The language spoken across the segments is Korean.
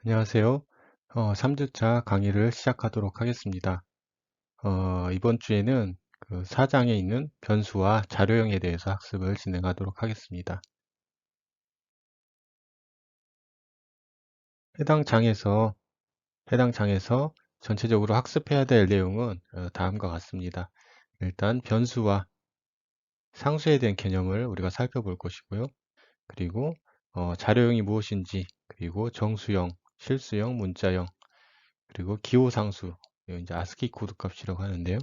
안녕하세요. 3주차 강의를 시작하도록 하겠습니다. 이번 주에는 그 4장에 있는 변수와 자료형에 대해서 학습을 진행하도록 하겠습니다. 해당 장에서, 해당 장에서 전체적으로 학습해야 될 내용은 다음과 같습니다. 일단 변수와 상수에 대한 개념을 우리가 살펴볼 것이고요. 그리고 자료형이 무엇인지, 그리고 정수형, 실수형, 문자형, 그리고 기호상수, 이거 이제 아스키 코드 값이라고 하는데요.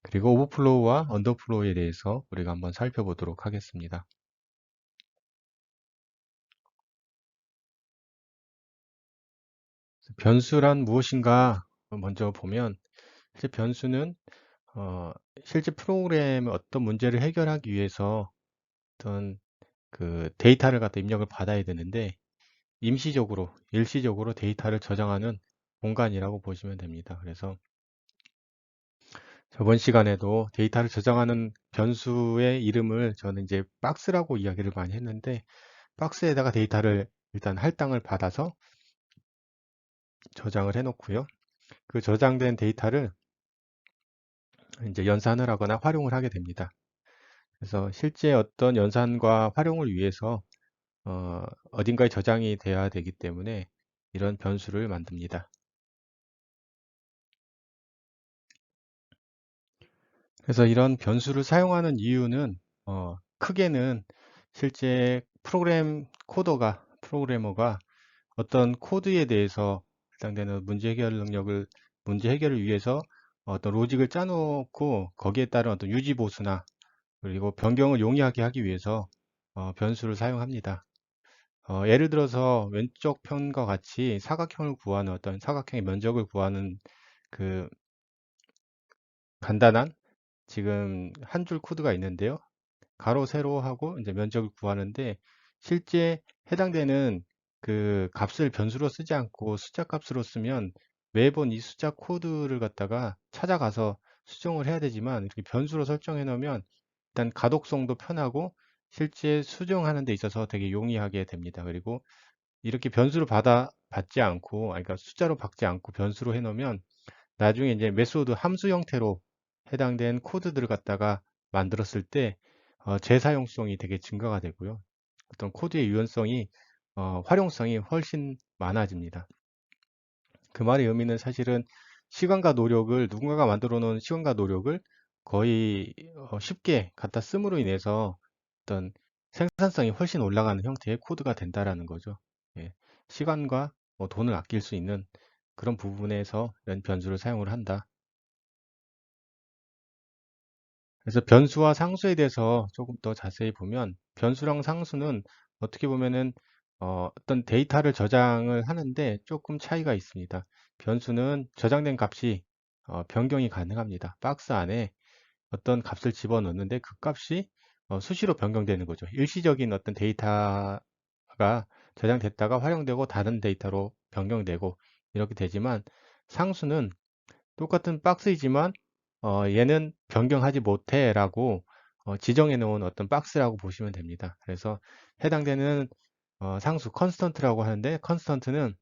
그리고 오버플로우와 언더플로우에 대해서 우리가 한번 살펴보도록 하겠습니다. 변수란 무엇인가 먼저 보면 실제 변수는 어, 실제 프로그램의 어떤 문제를 해결하기 위해서 어떤 그 데이터를 갖다 입력을 받아야 되는데 임시적으로, 일시적으로 데이터를 저장하는 공간이라고 보시면 됩니다. 그래서 저번 시간에도 데이터를 저장하는 변수의 이름을 저는 이제 박스라고 이야기를 많이 했는데 박스에다가 데이터를 일단 할당을 받아서 저장을 해 놓고요. 그 저장된 데이터를 이제 연산을 하거나 활용을 하게 됩니다. 그래서 실제 어떤 연산과 활용을 위해서 어딘가에 저장이 돼야 되기 때문에 이런 변수를 만듭니다. 그래서 이런 변수를 사용하는 이유는 크게는 실제 프로그래머가 어떤 코드에 대해서 해당되는 문제 해결을 위해서 어떤 로직을 짜놓고 거기에 따른 어떤 유지 보수나 그리고 변경을 용이하게 하기 위해서 변수를 사용합니다. 예를 들어서 왼쪽 편과 같이 사각형을 구하는 어떤 사각형의 면적을 구하는 그 간단한 지금 한 줄 코드가 있는데요. 가로, 세로 하고 이제 면적을 구하는데 실제 해당되는 그 값을 변수로 쓰지 않고 숫자 값으로 쓰면 매번 이 숫자 코드를 갖다가 찾아가서 수정을 해야 되지만 이렇게 변수로 설정해 놓으면 일단 가독성도 편하고 실제 수정하는 데 있어서 되게 용이하게 됩니다. 그리고 이렇게 변수로 받지 않고, 아니, 그러니까 숫자로 받지 않고 변수로 해 놓으면 나중에 이제 메소드 함수 형태로 해당된 코드들을 갖다가 만들었을 때 재사용성이 되게 증가가 되고요. 어떤 코드의 유연성이 활용성이 훨씬 많아집니다. 그 말의 의미는 사실은 시간과 노력을 누군가가 만들어 놓은 시간과 노력을 거의 쉽게 갖다 씀으로 인해서 어떤 생산성이 훨씬 올라가는 형태의 코드가 된다라는 거죠. 예, 시간과 돈을 아낄 수 있는 그런 부분에서 이런 변수를 사용을 한다. 그래서 변수와 상수에 대해서 조금 더 자세히 보면 변수랑 상수는 어떻게 보면은 어떤 데이터를 저장을 하는데 조금 차이가 있습니다. 변수는 저장된 값이 변경이 가능합니다. 박스 안에 어떤 값을 집어넣는데 그 값이 수시로 변경되는 거죠. 일시적인 어떤 데이터가 저장됐다가 활용되고 다른 데이터로 변경되고 이렇게 되지만 상수는 똑같은 박스이지만 얘는 변경하지 못해 라고 지정해 놓은 어떤 박스라고 보시면 됩니다. 그래서 해당되는 상수 컨스턴트라고 하는데 컨스턴트는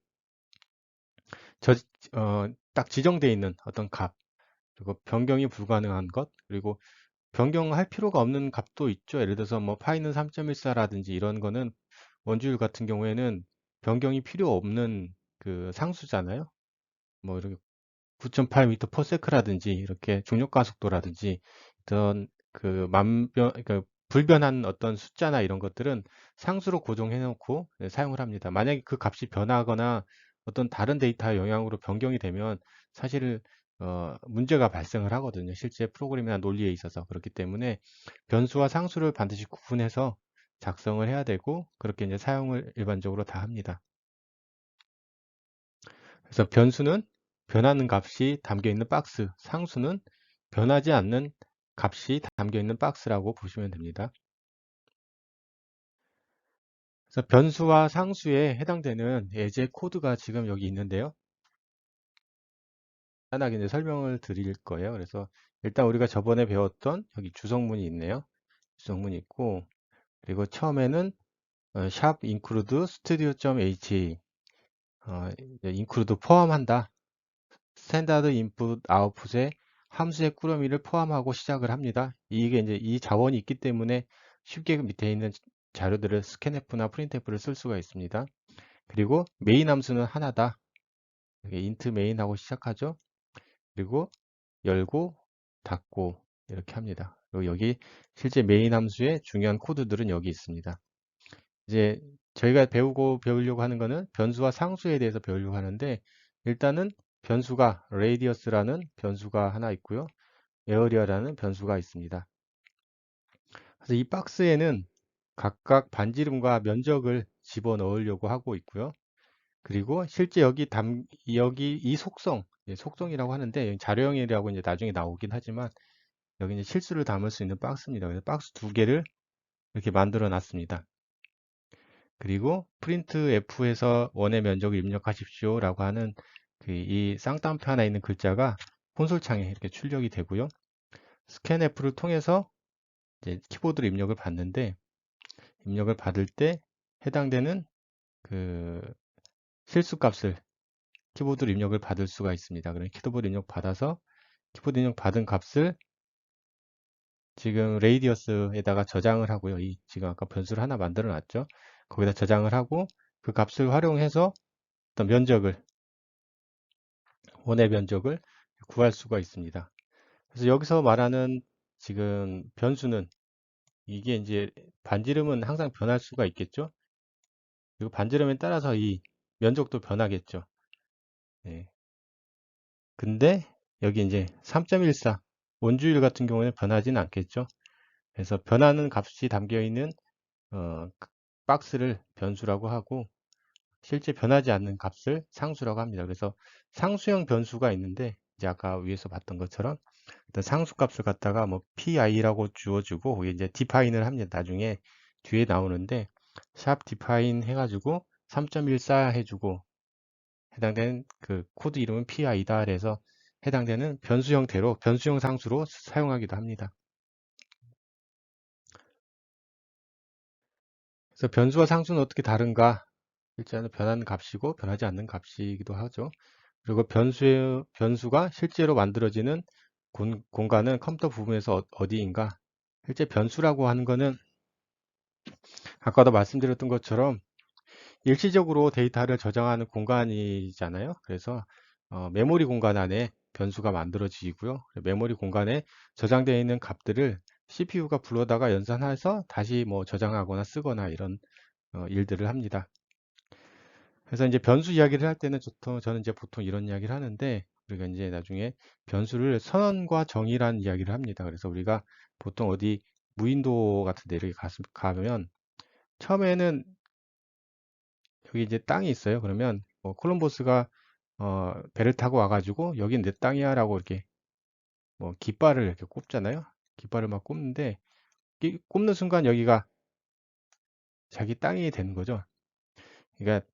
저, 딱 지정되어 있는 어떤 값 그리고 변경이 불가능한 것 그리고 변경할 필요가 없는 값도 있죠. 예를 들어서 뭐 파이는 3.14라든지 이런 거는 원주율 같은 경우에는 변경이 필요 없는 그 상수잖아요. 뭐 이렇게 9.8m/s라든지 이렇게 중력 가속도라든지 어떤 그 그러니까 불변한 어떤 숫자나 이런 것들은 상수로 고정해 놓고 사용을 합니다. 만약에 그 값이 변하거나 어떤 다른 데이터 영향으로 변경이 되면 사실 문제가 발생을 하거든요. 실제 프로그램이나 논리에 있어서 그렇기 때문에 변수와 상수를 반드시 구분해서 작성을 해야 되고 그렇게 이제 사용을 일반적으로 다 합니다. 그래서 변수는 변하는 값이 담겨 있는 박스, 상수는 변하지 않는 값이 담겨 있는 박스라고 보시면 됩니다. 그래서 변수와 상수에 해당되는 예제 코드가 지금 여기 있는데요. 간단하게 이제 설명을 드릴 거예요. 그래서 일단 우리가 저번에 배웠던 여기 주성문이 있네요. 주성문이 있고 그리고 처음에는 샵 include studio.h include 포함한다. 스탠다드 인풋 아웃풋에 함수의 꾸러미를 포함하고 시작을 합니다. 이게 이제 이 자원이 있기 때문에 쉽게 밑에 있는 자료들을 스캔F나 프린트F를 쓸 수가 있습니다. 그리고 메인 함수는 하나다. 이렇게 int 메인 하고 시작하죠. 그리고 열고 닫고 이렇게 합니다. 그리고 여기 실제 메인 함수의 중요한 코드들은 여기 있습니다. 이제 저희가 배우려고 하는 거는 변수와 상수에 대해서 배우려고 하는데, 일단은 변수가 radius라는 변수가 하나 있고요. area라는 변수가 있습니다. 그래서 이 박스에는 각각 반지름과 면적을 집어넣으려고 하고 있고요. 그리고 실제 여기 이 속성, 속성이라고 하는데 여기 자료형이라고 이제 나중에 나오긴 하지만 여기 이제 실수를 담을 수 있는 박스입니다. 그래서 박스 두 개를 이렇게 만들어 놨습니다. 그리고 printf에서 원의 면적을 입력하십시오 라고 하는 이 쌍따옴표 하나 있는 글자가 콘솔 창에 이렇게 출력이 되고요. scanf를 통해서 이제 키보드로 입력을 받는데, 입력을 받을 때 해당되는 그 실수 값을 키보드로 입력을 받을 수가 있습니다. 그럼 키보드 입력 받아서 키보드 입력 받은 값을 지금 레이디어스에다가 저장을 하고요. 지금 아까 변수를 하나 만들어 놨죠. 거기다 저장을 하고 그 값을 활용해서 어떤 원의 면적을 구할 수가 있습니다. 그래서 여기서 말하는 지금 변수는, 이게 이제 반지름은 항상 변할 수가 있겠죠. 그리고 반지름에 따라서 이 면적도 변하겠죠. 네. 근데 여기 이제 3.14 원주율 같은 경우는 변하지는 않겠죠. 그래서 변하는 값이 담겨 있는 박스를 변수라고 하고, 실제 변하지 않는 값을 상수라고 합니다. 그래서 상수형 변수가 있는데, 이제 아까 위에서 봤던 것처럼 일단 상수 값을 갖다가 뭐 pi라고 주어주고 거기 이제 define을 합니다. 나중에 뒤에 나오는데 샵 define 해가지고 3.14 해주고 해당되는 그 코드 이름은 pi다. 그래서 해당되는 변수 형태로 변수형 상수로 사용하기도 합니다. 그래서 변수와 상수는 어떻게 다른가? 실제는 변하는 값이고 변하지 않는 값이기도 하죠. 그리고 변수가 실제로 만들어지는 공간은 컴퓨터 부분에서 어디인가? 실제 변수라고 하는 거는 아까도 말씀드렸던 것처럼 일시적으로 데이터를 저장하는 공간이잖아요. 그래서 메모리 공간 안에 변수가 만들어지고요. 메모리 공간에 저장되어 있는 값들을 CPU가 불러다가 연산해서 다시 뭐 저장하거나 쓰거나 이런 일들을 합니다. 그래서 이제 변수 이야기를 할 때는 저는 이제 보통 이런 이야기를 하는데, 우리가 이제 나중에 변수를 선언과 정의라는 이야기를 합니다. 그래서 우리가 보통 어디 무인도 같은 데 이렇게 가면 처음에는 여기 이제 땅이 있어요. 그러면 뭐 콜럼버스가 배를 타고 와가지고 여긴 내 땅이야라고 이렇게 뭐 깃발을 이렇게 꼽잖아요. 깃발을 막 꼽는데 이 꼽는 순간 여기가 자기 땅이 되는 거죠. 그러니까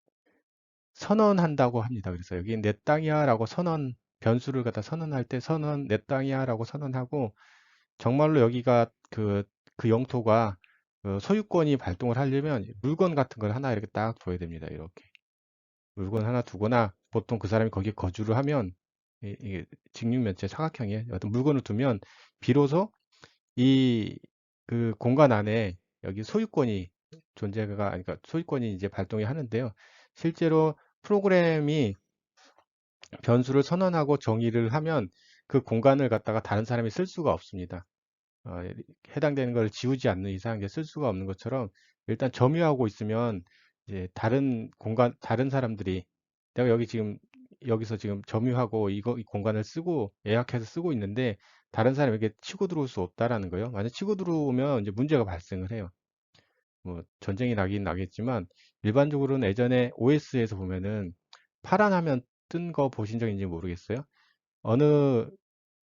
선언한다고 합니다. 그래서 여기 내 땅이야라고 변수를 갖다 선언할 때 내 땅이야라고 선언하고, 정말로 여기가 그 영토가 소유권이 발동을 하려면 물건 같은 걸 하나 이렇게 딱 둬야 됩니다. 이렇게. 물건 하나 두거나 보통 그 사람이 거기에 거주를 하면 이게 직육면체 사각형이에요. 어떤 물건을 두면 비로소 이 그 공간 안에 여기 소유권이 그러니까 소유권이 이제 발동이 하는데요. 실제로 프로그램이 변수를 선언하고 정의를 하면 그 공간을 갖다가 다른 사람이 쓸 수가 없습니다. 해당되는 걸 지우지 않는 이상 이제 쓸 수가 없는 것처럼 일단 점유하고 있으면 이제 다른 사람들이 내가 여기서 지금 점유하고 이 공간을 쓰고 예약해서 쓰고 있는데 다른 사람에게 치고 들어올 수 없다라는 거예요. 만약 치고 들어오면 이제 문제가 발생을 해요. 뭐 전쟁이 나긴 나겠지만 일반적으로는 예전에 OS에서 보면은 파란 화면 뜬 거 보신 적 있는지 모르겠어요. 어느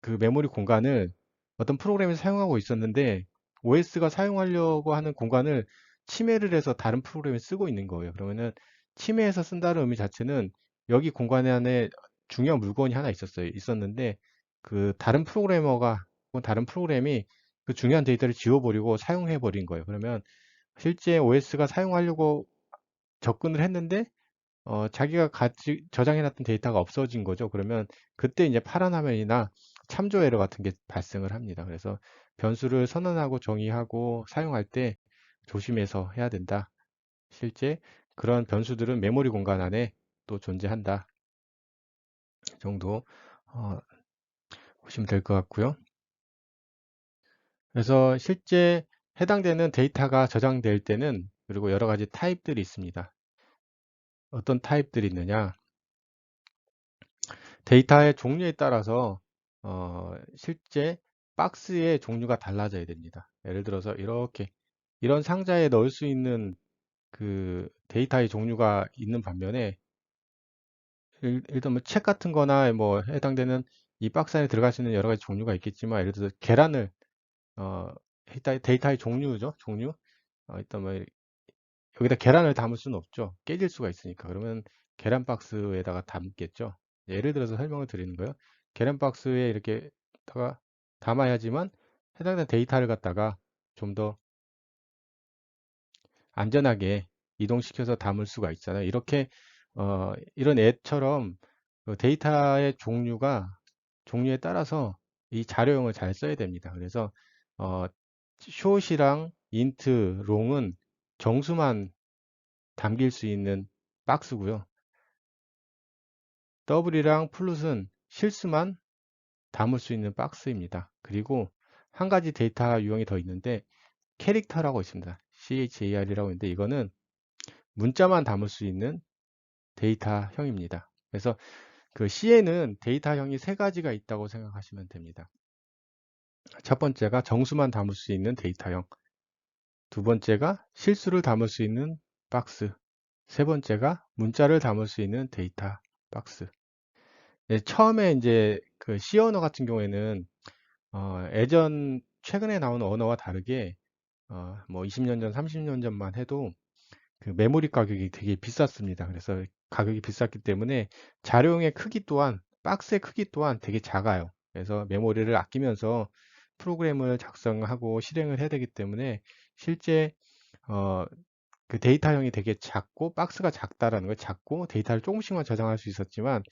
그 메모리 공간을 어떤 프로그램이 사용하고 있었는데 OS가 사용하려고 하는 공간을 침해를 해서 다른 프로그램이 쓰고 있는 거예요. 그러면은 침해해서 쓴다는 의미 자체는 여기 공간 안에 중요한 물건이 하나 있었는데 그 다른 프로그램이 그 중요한 데이터를 지워버리고 사용해 버린 거예요. 그러면 실제 OS가 사용하려고 접근을 했는데 자기가 저장해놨던 데이터가 없어진 거죠. 그러면 그때 이제 파란 화면이나 참조 에러 같은 게 발생을 합니다. 그래서 변수를 선언하고 정의하고 사용할 때 조심해서 해야 된다. 실제 그런 변수들은 메모리 공간 안에 또 존재한다. 정도 어, 보시면 될 것 같고요. 그래서 실제 해당되는 데이터가 저장될 때는 그리고 여러 가지 타입들이 있습니다. 어떤 타입들이 있느냐? 데이터의 종류에 따라서 실제 박스의 종류가 달라져야 됩니다. 예를 들어서 이렇게 이런 상자에 넣을 수 있는 그 데이터의 종류가 있는 반면에 일단 뭐 책 같은 거나 뭐 해당되는 이 박스 안에 들어갈 수 있는 여러 가지 종류가 있겠지만 예를 들어서 계란을 어, 데이터의 종류죠. 종류. 일단 뭐 여기다 계란을 담을 수는 없죠. 깨질 수가 있으니까. 그러면 계란 박스에다가 담겠죠. 예를 들어서 설명을 드리는 거예요. 계란 박스에 이렇게 다가 담아야지만 해당되는 데이터를 갖다가 좀 더 안전하게 이동시켜서 담을 수가 있잖아요. 이렇게 이런 앱처럼 그 데이터의 종류에 따라서 이 자료형을 잘 써야 됩니다. 그래서 어, short이랑 int, long은 정수만 담길 수 있는 박스고요. 더블이랑 플롯은 실수만 담을 수 있는 박스입니다. 그리고 한 가지 데이터 유형이 더 있는데 캐릭터라고 있습니다. CHAR이라고 있는데 이거는 문자만 담을 수 있는 데이터형입니다. 그래서 그 C에는 데이터형이 세 가지가 있다고 생각하시면 됩니다. 첫 번째가 정수만 담을 수 있는 데이터형, 두 번째가 실수를 담을 수 있는 박스, 세 번째가 문자를 담을 수 있는 데이터 박스. 네, 처음에 이제 그 C 언어 같은 경우에는 예전 최근에 나온 언어와 다르게 뭐 20년 전, 30년 전만 해도 그 메모리 가격이 되게 비쌌습니다. 그래서 가격이 비쌌기 때문에 자료용의 크기 또한 박스의 크기 또한 되게 작아요. 그래서 메모리를 아끼면서 프로그램을 작성하고 실행을 해야 되기 때문에 실제 어, 그 데이터형이 되게 작고 박스가 작다라는 걸 작고 데이터를 조금씩만 저장할 수 있었지만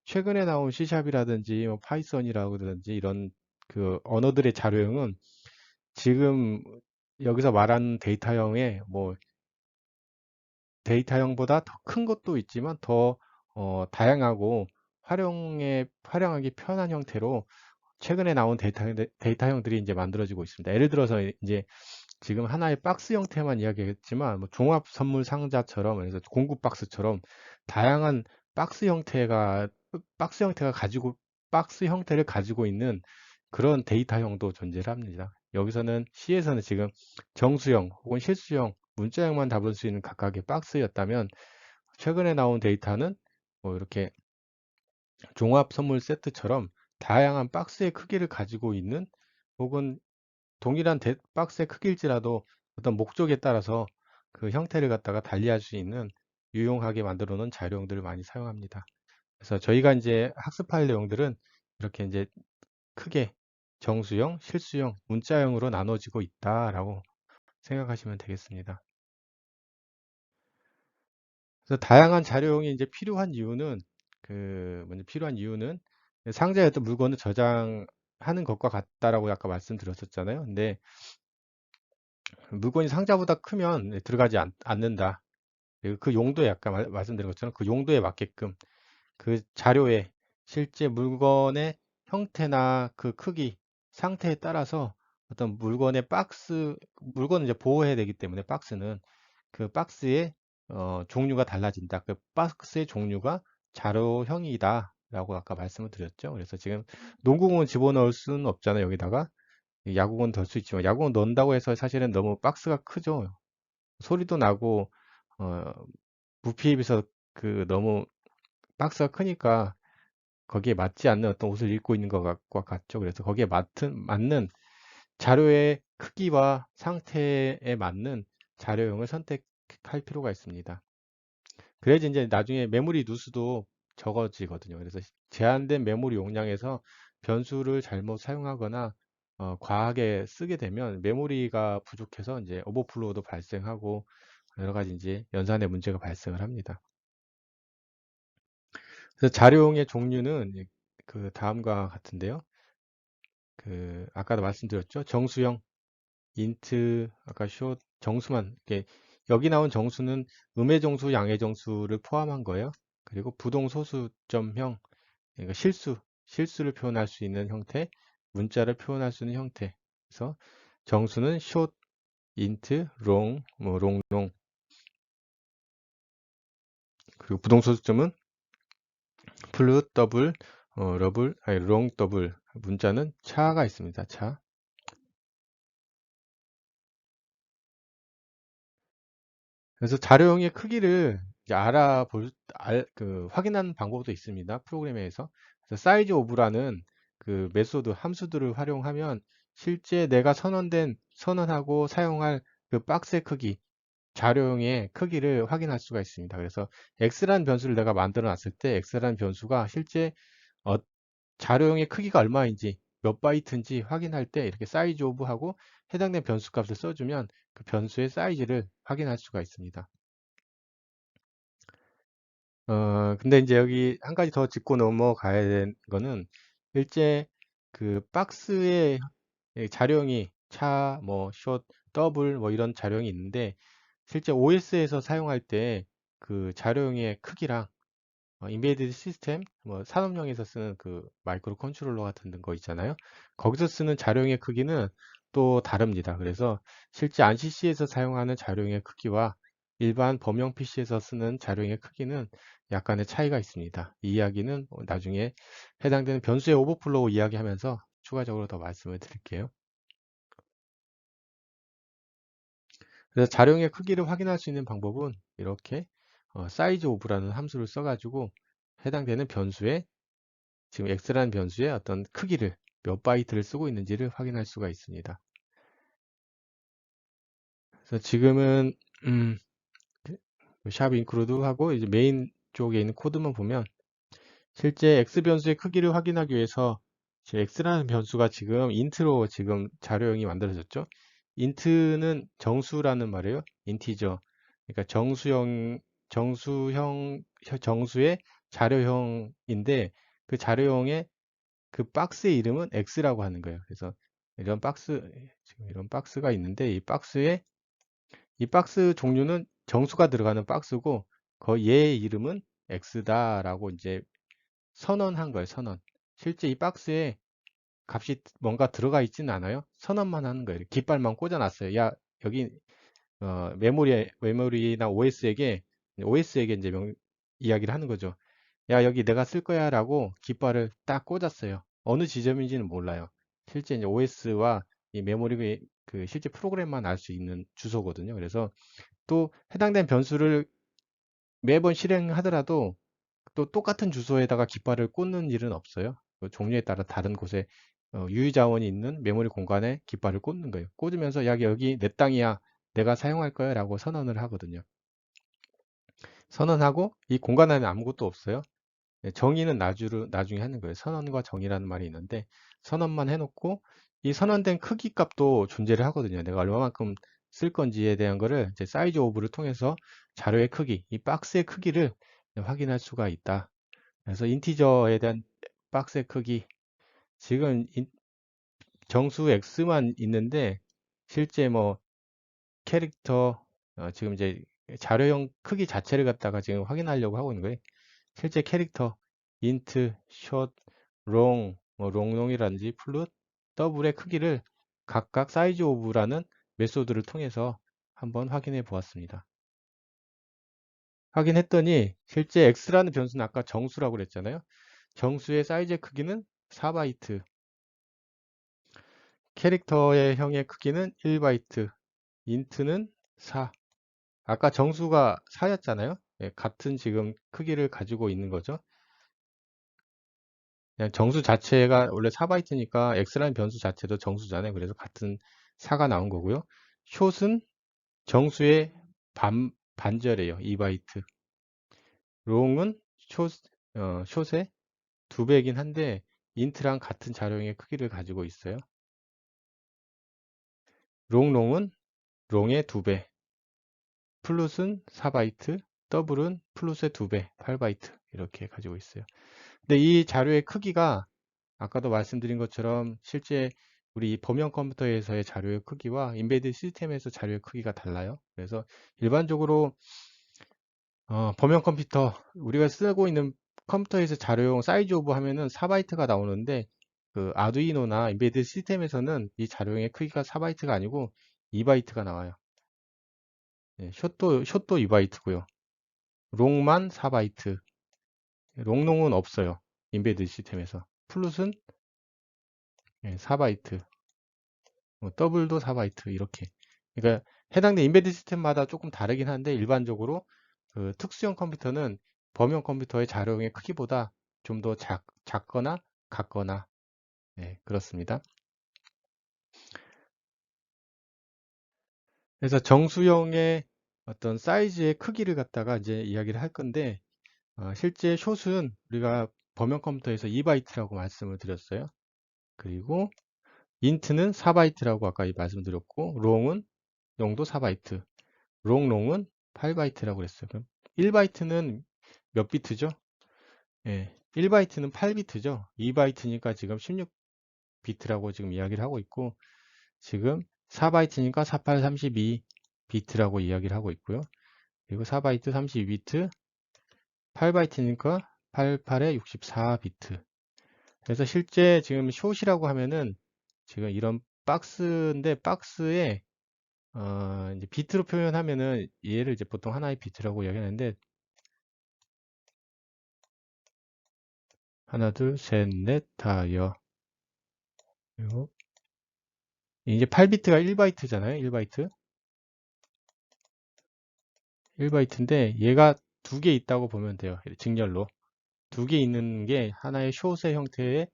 최근에 나온 C샵이라든지 뭐 파이썬이라든지 이런 그 언어들의 자료형은 지금 여기서 말하는 데이터형의 뭐 데이터형보다 더 큰 것도 있지만 더 다양하고 활용하기 편한 형태로 최근에 나온 데이터형들이 이제 만들어지고 있습니다. 예를 들어서 이제 지금 하나의 박스 형태만 이야기했지만 뭐 종합 선물 상자처럼 그래서 공구 박스처럼 다양한 박스 형태가 박스 형태를 가지고 있는 그런 데이터형도 존재를 합니다. 여기서는 C에서는 지금 정수형 혹은 실수형 문자형만 담을 수 있는 각각의 박스였다면 최근에 나온 데이터는 뭐 이렇게 종합 선물 세트처럼 다양한 박스의 크기를 가지고 있는 혹은 동일한 박스의 크기일지라도 어떤 목적에 따라서 그 형태를 갖다가 달리할 수 있는 유용하게 만들어 놓은 자료형들을 많이 사용합니다. 그래서 저희가 이제 학습할 내용들은 이렇게 이제 크게 정수형, 실수형, 문자형으로 나눠지고 있다라고 생각하시면 되겠습니다. 그래서 다양한 자료형이 이제 필요한 이유는 먼저 필요한 이유는 상자에 어떤 물건을 저장하는 것과 같다라고 아까 말씀드렸었잖아요. 근데 물건이 상자보다 크면 들어가지 않는다. 그리고 그 용도에 아까 말씀드린 것처럼 그 용도에 맞게끔 그 자료에 실제 물건의 형태나 그 크기, 상태에 따라서 어떤 물건을 이제 보호해야 되기 때문에 박스는 그 박스의 종류가 달라진다. 그 박스의 종류가 자료형이다. 라고 아까 말씀을 드렸죠. 그래서 지금 농구공은 집어넣을 수는 없잖아요. 여기다가 야구공 넣을 수 있지만 야구공 넣는다고 해서 사실은 너무 박스가 크죠. 소리도 나고 어, 부피에 비해서 그 너무 박스가 크니까 거기에 맞지 않는 어떤 옷을 입고 있는 것과 같죠. 그래서 거기에 맞는 자료의 크기와 상태에 맞는 자료형을 선택할 필요가 있습니다. 그래야지 이제 나중에 메모리 누수도 적어지거든요. 그래서 제한된 메모리 용량에서 변수를 잘못 사용하거나 과하게 쓰게 되면 메모리가 부족해서 이제 오버플로우도 발생하고 여러 가지 이제 연산의 문제가 발생을 합니다. 그래서 자료용의 종류는 그 다음과 같은데요. 그 아까도 말씀드렸죠. 정수형, 인트, 아까 숏, 정수만 이렇게 여기 나온 정수는 음의 정수, 양의 정수를 포함한 거예요. 그리고 부동 소수점형, 그러니까 실수를 표현할 수 있는 형태, 문자를 표현할 수 있는 형태. 그래서 정수는 숏, 인트, 롱, 뭐 롱, 그리고 부동 소수점은 플룻, 더블, 러블, 아니 롱, 더블. 문자는 차가 있습니다. 차. 그래서 자료형의 크기를 이제 확인하는 방법도 있습니다. 프로그램에서. 그래서 사이즈 오브라는 그 메소드, 함수들을 활용하면 실제 내가 선언하고 사용할 그 박스의 크기, 자료형의 크기를 확인할 수가 있습니다. 그래서 x라는 변수를 내가 만들어 놨을 때 x라는 변수가 실제 어, 자료형의 크기가 얼마인지 몇 바이트인지 확인할 때 이렇게 사이즈 오브 하고 해당된 변수 값을 써주면 그 변수의 사이즈를 확인할 수가 있습니다. 근데 이제 여기 한 가지 더 짚고 넘어가야 되는 거는 실제 그 박스의 자료형이 차, 뭐, 숏, 더블, 뭐 이런 자료형이 있는데 실제 OS에서 사용할 때 그 자료형의 크기랑 인베디드 시스템, 뭐 산업용에서 쓰는 그 마이크로 컨트롤러 같은 거 있잖아요. 거기서 쓰는 자료형의 크기는 또 다릅니다. 그래서 실제 안CC에서 사용하는 자료형의 크기와 일반 범용 PC에서 쓰는 자료형의 크기는 약간의 차이가 있습니다. 이 이야기는 나중에 해당되는 변수의 오버플로우 이야기하면서 추가적으로 더 말씀을 드릴게요. 그래서 자료형의 크기를 확인할 수 있는 방법은 이렇게 사이즈 오브라는 함수를 써가지고 해당되는 변수의 지금 x라는 변수의 어떤 크기를 몇 바이트를 쓰고 있는지를 확인할 수가 있습니다. 그래서 지금은 음, 샵 인크루드 하고 이제 메인 쪽에 있는 코드만 보면 실제 x 변수의 크기를 확인하기 위해서 x라는 변수가 지금 인트로 지금 자료형이 만들어졌죠. 인트는 정수라는 말이에요. 인티저. 그러니까 정수의 자료형인데 그 자료형의 그 박스의 이름은 X라고 하는 거예요. 그래서 지금 이런 박스가 있는데 이 박스 종류는 정수가 들어가는 박스고 얘의 이름은 X다라고 이제 선언한 거예요. 선언. 실제 이 박스에 값이 뭔가 들어가 있지는 않아요. 선언만 하는 거예요. 깃발만 꽂아놨어요. 야, 여기 메모리나 OS에게 이제 이야기를 하는 거죠. 야, 여기 내가 쓸 거야 라고 깃발을 딱 꽂았어요. 어느 지점인지는 몰라요. 실제 이제 OS와 이 메모리 그 실제 프로그램만 알 수 있는 주소거든요. 그래서 또 해당된 변수를 매번 실행하더라도 또 똑같은 주소에다가 깃발을 꽂는 일은 없어요. 그 종류에 따라 다른 곳에 유의 자원이 있는 메모리 공간에 깃발을 꽂는 거예요. 꽂으면서 야, 여기 내 땅이야. 내가 사용할 거야 라고 선언을 하거든요. 선언하고 이 공간 안에 아무것도 없어요. 정의는 나중에 하는 거예요. 선언과 정의라는 말이 있는데 선언만 해놓고 이 선언된 크기 값도 존재를 하거든요. 내가 얼마만큼 쓸 건지에 대한 거를 이제 사이즈 오브를 통해서 자료의 크기, 이 박스의 크기를 확인할 수가 있다. 그래서 인티저에 대한 박스의 크기, 지금 정수 x만 있는데 실제 뭐 캐릭터 지금 이제 자료형 크기 자체를 갖다가 지금 확인하려고 하고 있는 거예요. 실제 캐릭터 인트, 숏, 롱, 뭐 롱롱이라든지 플룻, 더블의 크기를 각각 사이즈 오브라는 메소드를 통해서 한번 확인해 보았습니다. 확인했더니 실제 x라는 변수는 아까 정수라고 그랬잖아요. 정수의 사이즈 크기는 4바이트, 캐릭터의 형의 크기는 1바이트, 인트는 4. 아까 정수가 4였잖아요. 같은 지금 크기를 가지고 있는 거죠. 그냥 정수 자체가 원래 4바이트니까 x라는 변수 자체도 정수잖아요. 그래서 같은 4가 나온 거고요. 숏은 정수의 반절이에요. 2바이트. 롱은 숏의 2배이긴 한데 인트랑 같은 자료형의 크기를 가지고 있어요. 롱롱은 롱의 2배. 플룻은 4바이트, 더블은 플룻의 2배, 8바이트. 이렇게 가지고 있어요. 근데 이 자료의 크기가 아까도 말씀드린 것처럼 실제 우리 범용 컴퓨터에서의 자료의 크기와 인베디드 시스템에서 자료의 크기가 달라요. 그래서 일반적으로 범용 컴퓨터 우리가 쓰고 있는 컴퓨터에서 자료용 사이즈 오브 하면은 4바이트가 나오는데 그 아두이노나 인베디드 시스템에서는 이 자료용의 크기가 4바이트가 아니고 2바이트가 나와요. 예, 숏도 2바이트고요. 롱만 4바이트. 롱롱은 없어요. 인베디드 시스템에서. 플룻은 4바이트. 더블도 4바이트 이렇게. 그러니까 해당된 인베디드 시스템마다 조금 다르긴 한데 일반적으로 그 특수형 컴퓨터는 범용 컴퓨터의 자료용의 크기보다 좀 더 작거나 같거나 그렇습니다. 그래서 정수형의 어떤 사이즈의 크기를 갖다가 이제 이야기를 할 건데 실제 숏은 우리가 범용 컴퓨터에서 2바이트라고 말씀을 드렸어요. 그리고 인트는 4바이트라고 아까 말씀드렸고 롱은 용도 4바이트, 롱롱은 8바이트라고 그랬어요. 그럼 1바이트는 몇 비트죠? 1바이트는 8비트죠. 2바이트니까 지금 16비트라고 지금 이야기를 하고 있고 지금 4바이트니까 48, 32비트라고 이야기를 하고 있고요. 그리고 4바이트 32비트, 8바이트니까 88에 64비트. 그래서 실제 지금 숏이라고 하면은 지금 이런 박스인데 박스에 이제 비트로 표현하면은 얘를 이제 보통 하나의 비트라고 이야기하는데 하나, 둘, 셋, 넷, 다, 여. 그리고 이제 8비트가 1바이트잖아요. 1바이트. 1바이트인데 얘가 두 개 있다고 보면 돼요. 직렬로. 두 개 있는 게 하나의 숏의 형태의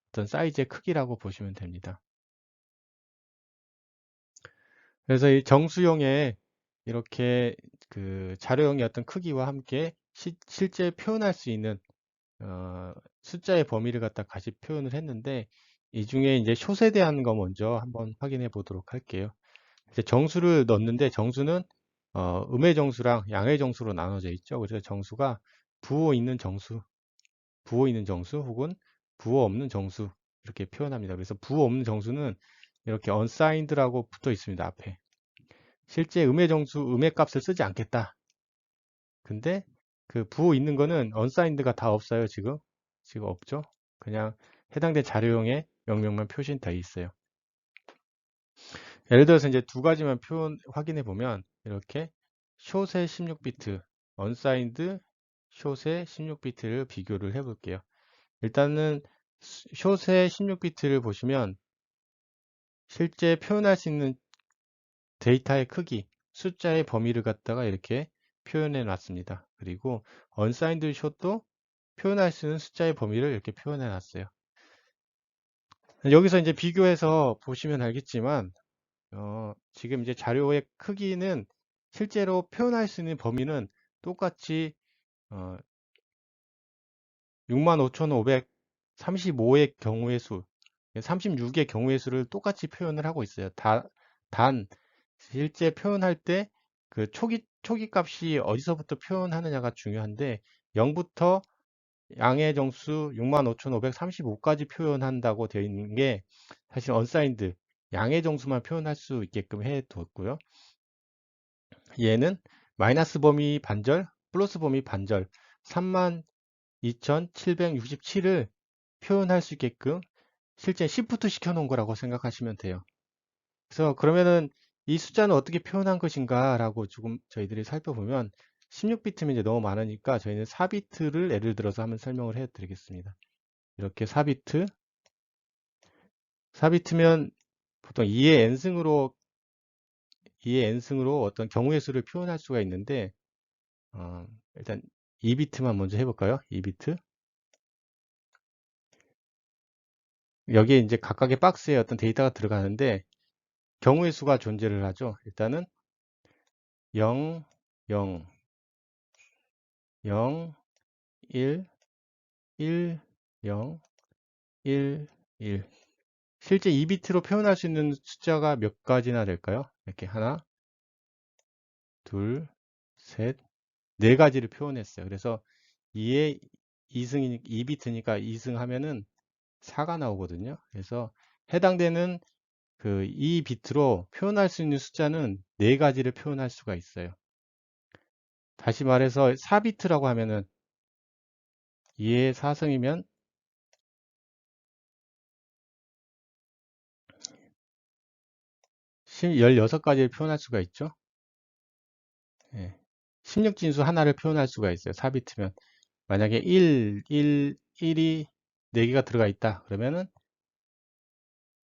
어떤 사이즈의 크기라고 보시면 됩니다. 그래서 이 정수용의 이렇게 그 자료용의 어떤 크기와 함께 실제 표현할 수 있는 숫자의 범위를 갖다 같이 표현을 했는데 이 중에 이제 숏에 대한 거 먼저 한번 확인해 보도록 할게요. 이제 정수를 넣는데 정수는 음의 정수랑 양의 정수로 나눠져 있죠. 그래서 정수가 부호 있는 정수 혹은 부호 없는 정수 이렇게 표현합니다. 그래서 부호 없는 정수는 이렇게 unsigned라고 붙어 있습니다. 앞에. 실제 음의 정수, 음의 값을 쓰지 않겠다. 근데 그 부호 있는 거는 unsigned가 다 없어요. 지금 없죠. 그냥 해당된 자료용의 명령만 표시되어 있어요. 예를 들어서 이제 두 가지만 표현 확인해 보면 이렇게 숏의 16비트, unsigned 숏의 16비트를 비교를 해 볼게요. 일단은 숏의 16비트를 보시면 실제 표현할 수 있는 데이터의 크기, 숫자의 범위를 갖다가 이렇게 표현해 놨습니다. 그리고 unsigned 숏도 표현할 수 있는 숫자의 범위를 이렇게 표현해 놨어요. 여기서 이제 비교해서 보시면 알겠지만 지금 이제 자료의 크기는 실제로 표현할 수 있는 범위는 똑같이 65,535의 경우의 수, 36의 경우의 수를 똑같이 표현을 하고 있어요. 단 실제 표현할 때 그 초기 값이 어디서부터 표현하느냐가 중요한데 0부터 양의 정수 65,535까지 표현한다고 되어 있는 게 사실 unsigned 양의 정수만 표현할 수 있게끔 해뒀고요. 얘는 마이너스 범위 반절, 플러스 범위 반절 32,767을 표현할 수 있게끔 실제 시프트 시켜놓은 거라고 생각하시면 돼요. 그래서 그러면은 이 숫자는 어떻게 표현한 것인가 라고 조금 저희들이 살펴보면 16비트면 이제 너무 많으니까 저희는 4비트를 예를 들어서 한번 설명을 해 드리겠습니다. 이렇게 4비트면 보통 2의 n승으로 어떤 경우의 수를 표현할 수가 있는데 일단 2비트만 먼저 해볼까요? 2비트. 여기에 이제 각각의 박스에 어떤 데이터가 들어가는데 경우의 수가 존재를 하죠. 일단은 0, 0, 0, 1, 1, 0, 1, 1. 실제 2비트로 표현할 수 있는 숫자가 몇 가지나 될까요? 이렇게 하나, 둘, 셋, 네 가지를 표현했어요. 그래서 2에 2승이 2비트니까 2승 하면은 4가 나오거든요. 그래서 해당되는 그 2비트로 표현할 수 있는 숫자는 4가지를 표현할 수가 있어요. 다시 말해서 4비트라고 하면은 2의 4승이면 16가지를 표현할 수가 있죠. 예. 16진수 하나를 표현할 수가 있어요. 4비트면. 만약에 1이 4개가 들어가 있다. 그러면은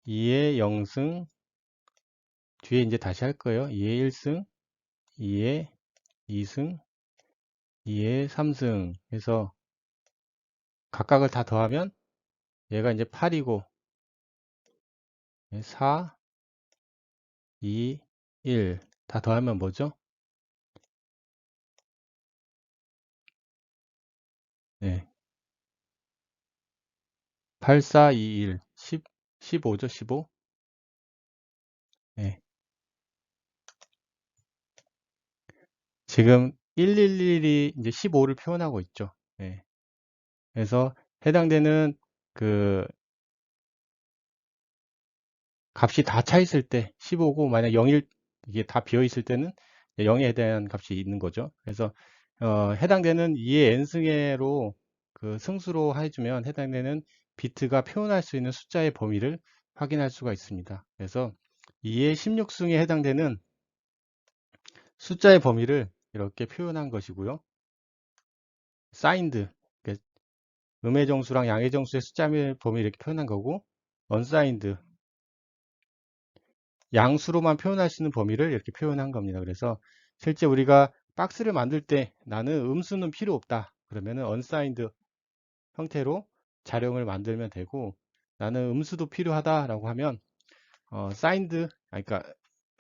2의 0승, 뒤에 이제 다시 할 거예요. 2의 1승, 2의 2승, 2의 3승 해서 각각을 다 더하면 얘가 이제 8이고 4, 2, 1 다 더하면 뭐죠? 네. 8, 4, 2, 1, 10, 15죠, 15. 네. 지금 111이 이제 15를 표현하고 있죠. 네. 그래서 해당되는 그 값이 다 차 있을 때 15고 만약 0일 이게 다 비어 있을 때는 0에 대한 값이 있는 거죠. 그래서 해당되는 2의 n승계로 그 승수로 해주면 해당되는 비트가 표현할 수 있는 숫자의 범위를 확인할 수가 있습니다. 그래서 2의 16승에 해당되는 숫자의 범위를 이렇게 표현한 것이고요. 사인드, 음의 정수랑 양의 정수의 숫자의 범위 이렇게 표현한 거고, 언사인드, 양수로만 표현할 수 있는 범위를 이렇게 표현한 겁니다. 그래서 실제 우리가 박스를 만들 때 나는 음수는 필요 없다. 그러면은 unsigned 형태로 자령을 만들면 되고 나는 음수도 필요하다라고 하면 signed, 그러니까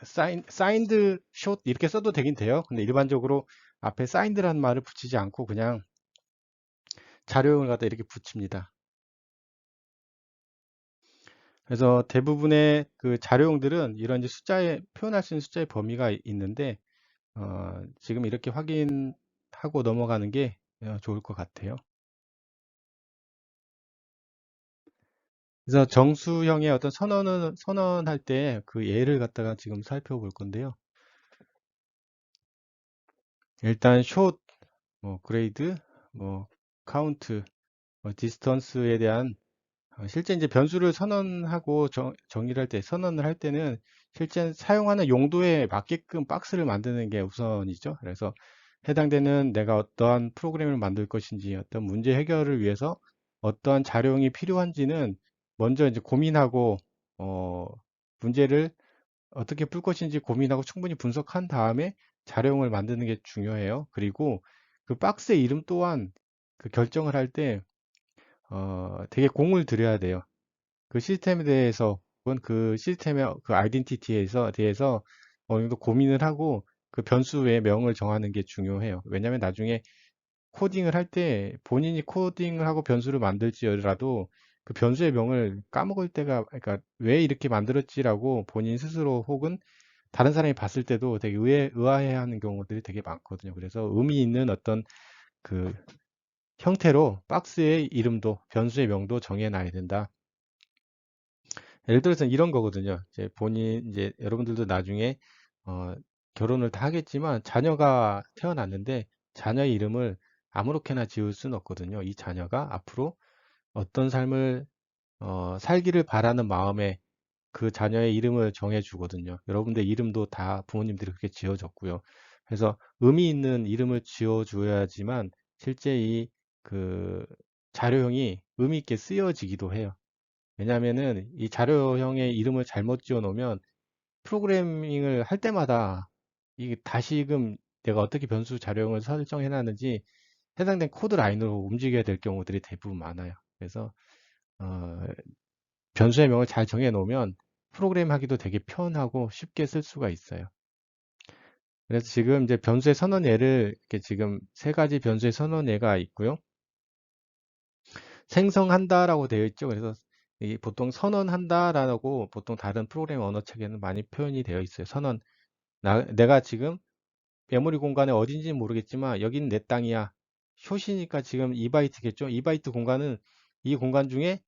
signed short 이렇게 써도 되긴 돼요. 근데 일반적으로 앞에 signed라는 말을 붙이지 않고 그냥 자료형을 갖다 이렇게 붙입니다. 그래서 대부분의 그 자료형들은 이런 이제 숫자에 표현할 수 있는 숫자의 범위가 있는데 지금 이렇게 확인하고 넘어가는 게 좋을 것 같아요. 그래서 정수형의 어떤 선언할 때 그 예를 갖다가 지금 살펴볼 건데요. 일단 short, 뭐 grade, 뭐 count, 뭐 distance에 대한 실제 이제 변수를 선언하고 정의를 할 때, 선언을 할 때는 실제 사용하는 용도에 맞게끔 박스를 만드는 게 우선이죠. 그래서 해당되는 내가 어떠한 프로그램을 만들 것인지, 어떤 문제 해결을 위해서 어떠한 자료형이 필요한지는 먼저 이제 고민하고, 어, 문제를 어떻게 풀 것인지 고민하고 충분히 분석한 다음에 자료형을 만드는 게 중요해요. 그리고 그 박스의 이름 또한 그 결정을 할 때, 되게 공을 들여야 돼요. 그 시스템에 대해서 혹은 그 시스템의 그 아이덴티티에서 대해서 어느 정도 고민을 하고 그 변수의 명을 정하는 게 중요해요. 왜냐하면 나중에 코딩을 할 때 본인이 코딩을 하고 변수를 만들지라도 그 변수의 명을 까먹을 때가 그러니까 왜 이렇게 만들었지라고 본인 스스로 혹은 다른 사람이 봤을 때도 되게 의아해하는 경우들이 되게 많거든요. 그래서 의미 있는 어떤 그 형태로 박스의 이름도 변수의 명도 정해놔야 된다. 예를 들어서 이런 거거든요. 이제 이제 여러분들도 나중에 어, 결혼을 다 하겠지만 자녀가 태어났는데 자녀의 이름을 아무렇게나 지을 수는 없거든요. 이 자녀가 앞으로 어떤 삶을 살기를 바라는 마음에 그 자녀의 이름을 정해 주거든요. 여러분들 이름도 다 부모님들이 그렇게 지어줬고요. 그래서 의미 있는 이름을 지어 줘야지만 실제 이 그 자료형이 의미 있게 쓰여지기도 해요. 왜냐하면은 이 자료형의 이름을 잘못 지어 놓으면 프로그래밍을 할 때마다 이게 다시금 내가 어떻게 변수 자료형을 설정해 놨는지 해당된 코드 라인으로 움직여야 될 경우들이 대부분 많아요. 그래서 어, 변수의 명을 잘 정해 놓으면 프로그램 하기도 되게 편하고 쉽게 쓸 수가 있어요. 그래서 지금 이제 변수의 선언예를 이렇게 지금 3가지 변수의 선언예가 있고요. 생성한다라고 되어 있죠. 그래서 보통 선언한다라고 보통 다른 프로그램 언어 책에는 많이 표현이 되어 있어요. 선언. 내가 지금 메모리 공간에 어딘지 모르겠지만 여기는 내 땅이야. 숏이니까 지금 2바이트겠죠? 2바이트 공간은 이 공간 중에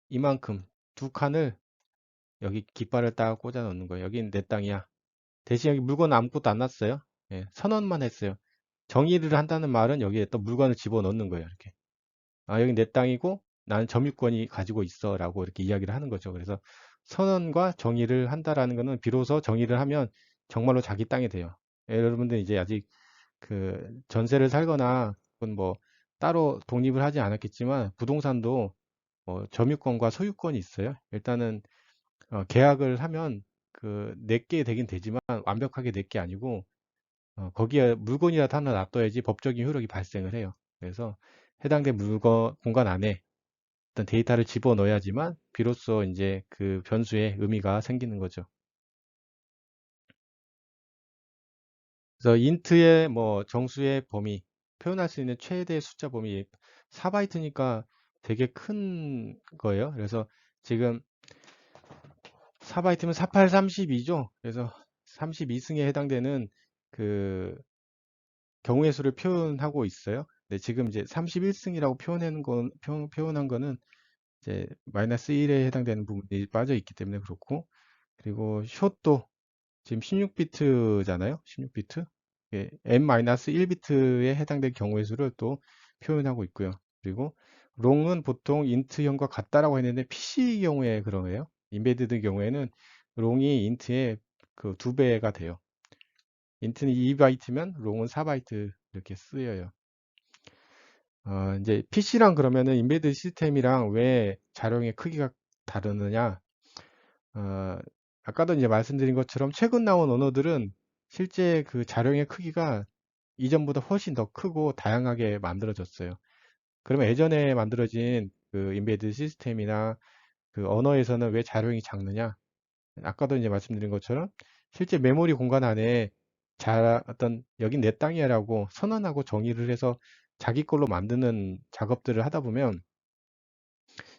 이만큼 두 칸을 여기 깃발을 딱 꽂아 놓는 거예요. 여기는 내 땅이야. 대신 여기 물건 아무것도 안 놨어요. 예, 선언만 했어요. 정의를 한다는 말은 여기에 또 물건을 집어 넣는 거예요. 이렇게. 아, 여기 내 땅이고 나는 점유권이 가지고 있어 라고 이렇게 이야기를 하는 거죠. 그래서 선언과 정의를 한다라는 거는 비로소 정의를 하면 정말로 자기 땅이 돼요. 예, 여러분들 이제 아직 그 전세를 살거나 혹은 뭐 따로 독립을 하지 않았겠지만 부동산도 점유권과 소유권이 있어요. 일단은 계약을 하면 그 내게 되긴 되지만 완벽하게 내게 아니고 거기에 물건이라도 하나 놔둬야지 법적인 효력이 발생을 해요. 그래서 해당된 물건 공간 안에 어떤 데이터를 집어넣어야지만 비로소 이제 그 변수에 의미가 생기는 거죠. 그래서 인트의 뭐 정수의 범위, 표현할 수 있는 최대 숫자 범위 4바이트니까 되게 큰 거예요. 그래서 지금 4바이트면 48, 32죠. 그래서 32승에 해당되는 그 경우의 수를 표현하고 있어요. 근데 지금 이제 31승이라고 표현한 거는 이제 마이너스 1에 해당되는 부분이 빠져 있기 때문에 그렇고, 그리고 숏도 지금 16비트잖아요. 16비트. n-1비트에 해당된 경우의 수를 또 표현하고 있고요. 그리고 롱은 보통 인트형과 같다라고 했는데 PC 경우에 그러네요. 인베디드 경우에는 롱이 인트의 그 2배가 돼요. 인트는 2바이트면 롱은 4바이트 이렇게 쓰여요. 이제 PC랑 그러면은 인베디드 시스템이랑 왜 자료의 크기가 다르느냐? 어, 아까도 이제 말씀드린 것처럼 최근 나온 언어들은 실제 그 자료의 크기가 이전보다 훨씬 더 크고 다양하게 만들어졌어요. 그러면 예전에 만들어진 그 인베디드 시스템이나 그 언어에서는 왜 자료량이 작느냐? 아까도 이제 말씀드린 것처럼 실제 메모리 공간 안에 어떤 여긴 내 땅이야라고 선언하고 정의를 해서 자기 걸로 만드는 작업들을 하다 보면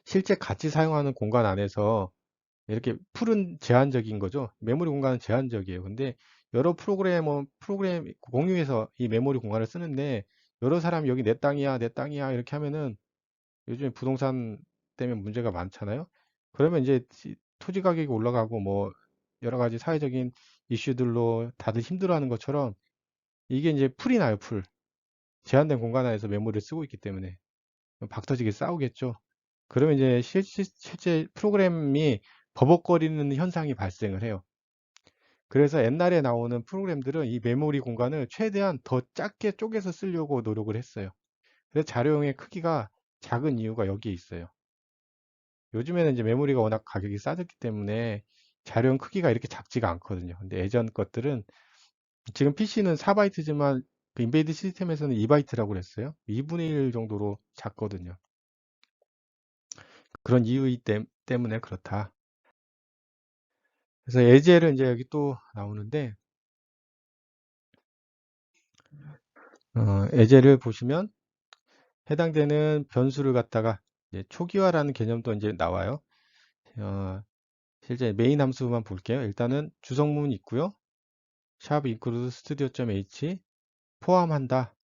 실제 같이 사용하는 공간 안에서 이렇게 풀은 제한적인 거죠. 메모리 공간은 제한적이에요. 근데 여러 프로그램 공유해서 이 메모리 공간을 쓰는데 여러 사람이 여기 내 땅이야, 내 땅이야 이렇게 하면은 요즘에 부동산 때문에 문제가 많잖아요. 그러면 이제 토지 가격이 올라가고 뭐 여러 가지 사회적인 이슈들로 다들 힘들어하는 것처럼 이게 이제 풀이 나요, 풀. 제한된 공간 안에서 메모리를 쓰고 있기 때문에 박터지게 싸우겠죠. 그러면 이제 실제 프로그램이 버벅거리는 현상이 발생을 해요. 그래서 옛날에 나오는 프로그램들은 이 메모리 공간을 최대한 더 작게 쪼개서 쓰려고 노력을 했어요. 그래서 자료용의 크기가 작은 이유가 여기에 있어요. 요즘에는 이제 메모리가 워낙 가격이 싸졌기 때문에 자료용 크기가 이렇게 작지가 않거든요. 근데 예전 것들은 지금 PC는 4바이트지만 그 인베이드 시스템에서는 2바이트라고 그랬어요. 2분의 1 정도로 작거든요. 그런 이유 때문에 그렇다. 그래서 예제를 이제 여기 또 나오는데 예제를 보시면 해당되는 변수를 갖다가 이제 초기화라는 개념도 이제 나와요. 어, 실제 메인 함수만 볼게요. 일단은 주성문 있고요. 샵 include studio.h 포함한다.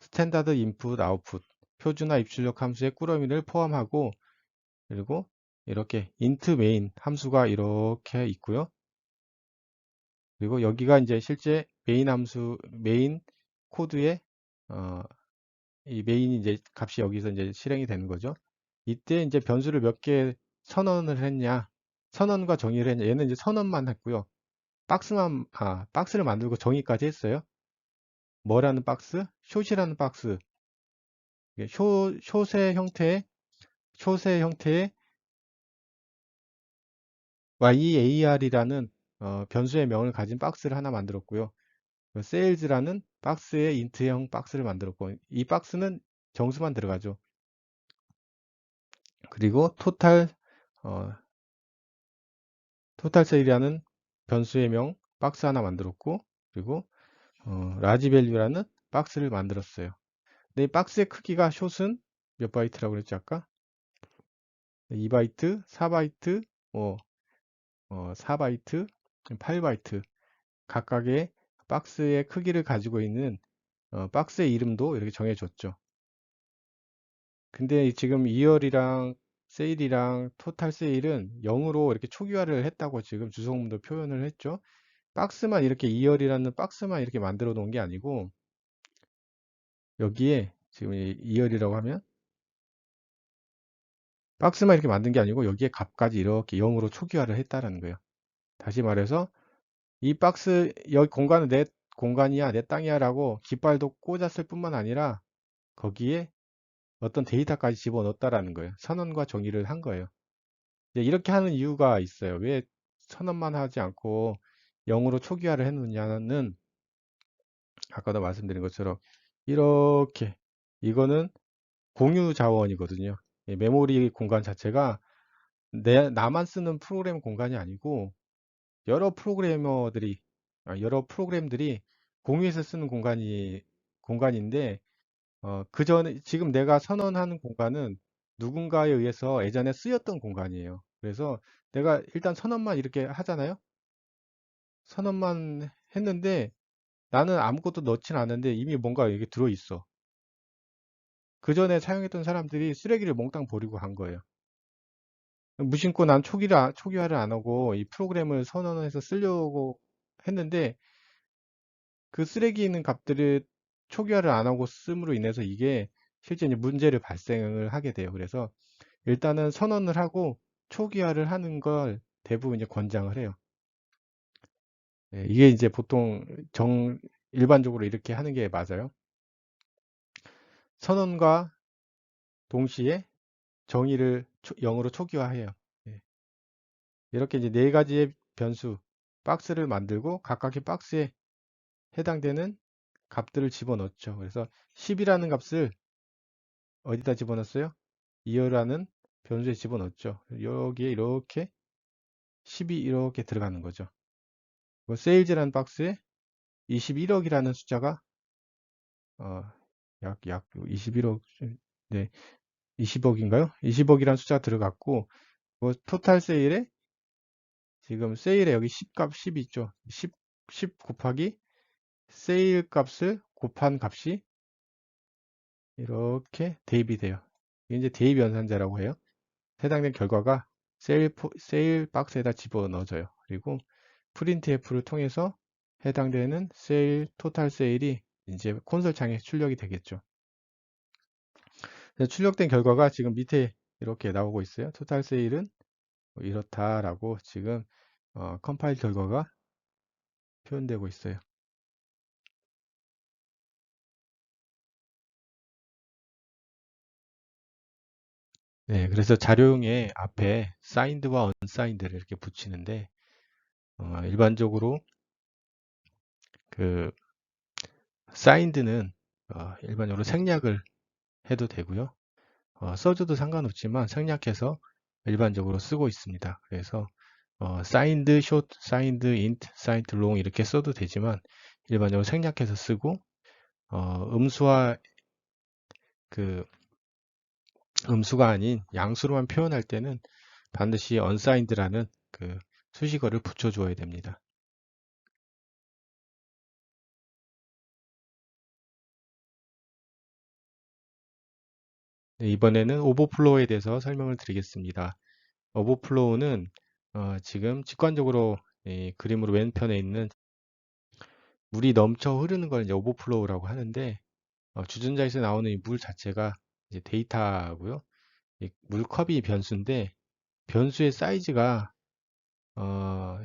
스탠다드 인풋 아웃풋 표준화 입출력 함수의 꾸러미를 포함하고 그리고 이렇게 int main 함수가 이렇게 있고요. 그리고 여기가 이제 실제 메인 함수 메인 코드의 이 메인이 이제 값이 여기서 이제 실행이 되는 거죠. 이때 이제 변수를 몇 개 선언을 했냐, 선언과 정의를 했냐. 얘는 이제 선언만 했고요. 박스를 만들고 정의까지 했어요. 뭐라는 박스? 숏이라는 박스. 숏의 형태의 yar이라는 변수의 명을 가진 박스를 하나 만들었고요. sales라는 박스의 인트형 박스를 만들었고, 이 박스는 정수만 들어가죠. 그리고 어, 토탈 세일이라는 변수의 명 박스 하나 만들었고, 그리고 라지 밸류라는 박스를 만들었어요. 근데 이 박스의 크기가 숏은 몇 바이트라고 그랬죠 아까? 2바이트, 4바이트, 4바이트, 8바이트 각각의 박스의 크기를 가지고 있는 박스의 이름도 이렇게 정해줬죠. 근데 지금 2열이랑 세일이랑 토탈 세일은 0으로 이렇게 초기화를 했다고 지금 주성분도 표현을 했죠. 박스만 이렇게 2열이라는 박스만 이렇게 만들어 놓은 게 아니고 여기에 지금 2열이라고 하면 박스만 이렇게 만든 게 아니고 여기에 값까지 이렇게 0으로 초기화를 했다라는 거예요. 다시 말해서 이 박스 여기 공간은 내 공간이야 내 땅이야 라고 깃발도 꽂았을 뿐만 아니라 거기에 어떤 데이터까지 집어넣었다라는 거예요. 선언과 정의를 한 거예요. 이제 이렇게 하는 이유가 있어요. 왜 선언만 하지 않고 0으로 초기화를 했느냐는 아까도 말씀드린 것처럼 이렇게 이거는 공유 자원이거든요. 메모리 공간 자체가 나만 쓰는 프로그램 공간이 아니고 여러 프로그래머들이 여러 프로그램들이 공유해서 쓰는 공간인데 그 전에 지금 내가 선언하는 공간은 누군가에 의해서 예전에 쓰였던 공간이에요. 그래서 내가 일단 선언만 이렇게 하잖아요. 선언만 했는데 나는 아무것도 넣진 않는데 이미 뭔가 여기 들어있어. 그 전에 사용했던 사람들이 쓰레기를 몽땅 버리고 간 거예요. 무심코 난 초기화를 안 하고 이 프로그램을 선언해서 쓰려고 했는데 그 쓰레기 있는 값들을 초기화를 안 하고 씀으로 인해서 이게 실제 이제 문제를 발생을 하게 돼요. 그래서 일단은 선언을 하고 초기화를 하는 걸 대부분 이제 권장을 해요. 이게 이제 보통 일반적으로 이렇게 하는 게 맞아요. 선언과 동시에 정의를 0으로 초기화해요. 예. 이렇게 이제 네 가지의 변수, 박스를 만들고 각각의 박스에 해당되는 값들을 집어넣죠. 그래서 10이라는 값을 어디다 집어넣었어요? 2여라는 변수에 집어넣었죠. 여기에 이렇게 10이 이렇게 들어가는 거죠. 세일즈라는 박스에 21억이라는 숫자가 어, 약 21억, 네, 20억인가요? 20억이라는 숫자가 들어갔고 토탈 세일에 지금 세일에 여기 10값 10이 있죠. 10 곱하기 세일 값을 곱한 값이 이렇게 대입이 돼요. 이게 이제 대입 연산자라고 해요. 해당된 결과가 세일 박스에다 집어넣어져요. 그리고 프린트F를 통해서 해당되는 세일, 토탈 세일이 이제 콘솔 창에 출력이 되겠죠. 출력된 결과가 지금 밑에 이렇게 나오고 있어요. 토탈 세일은 이렇다라고 지금 컴파일 결과가 표현되고 있어요. 네, 그래서 자료용에 앞에 사인드와 언사인드를 이렇게 붙이는데 일반적으로 그 사인드는 일반적으로 생략을 해도 되고요. 써줘도 상관없지만 생략해서 일반적으로 쓰고 있습니다. 그래서 사인드 숏, 사인드 인트, 사인드 롱 이렇게 써도 되지만 일반적으로 생략해서 쓰고 음수와 그 음수가 아닌 양수로만 표현할 때는 반드시 unsigned라는 그 수식어를 붙여줘야 됩니다. 네, 이번에는 오버플로우에 대해서 설명을 드리겠습니다. 오버플로우는 지금 직관적으로 이 그림으로 왼편에 있는 물이 넘쳐 흐르는 걸 이제 오버플로우라고 하는데 주전자에서 나오는 이 물 자체가 이제 데이터고요. 이 물컵이 변수인데 변수의 사이즈가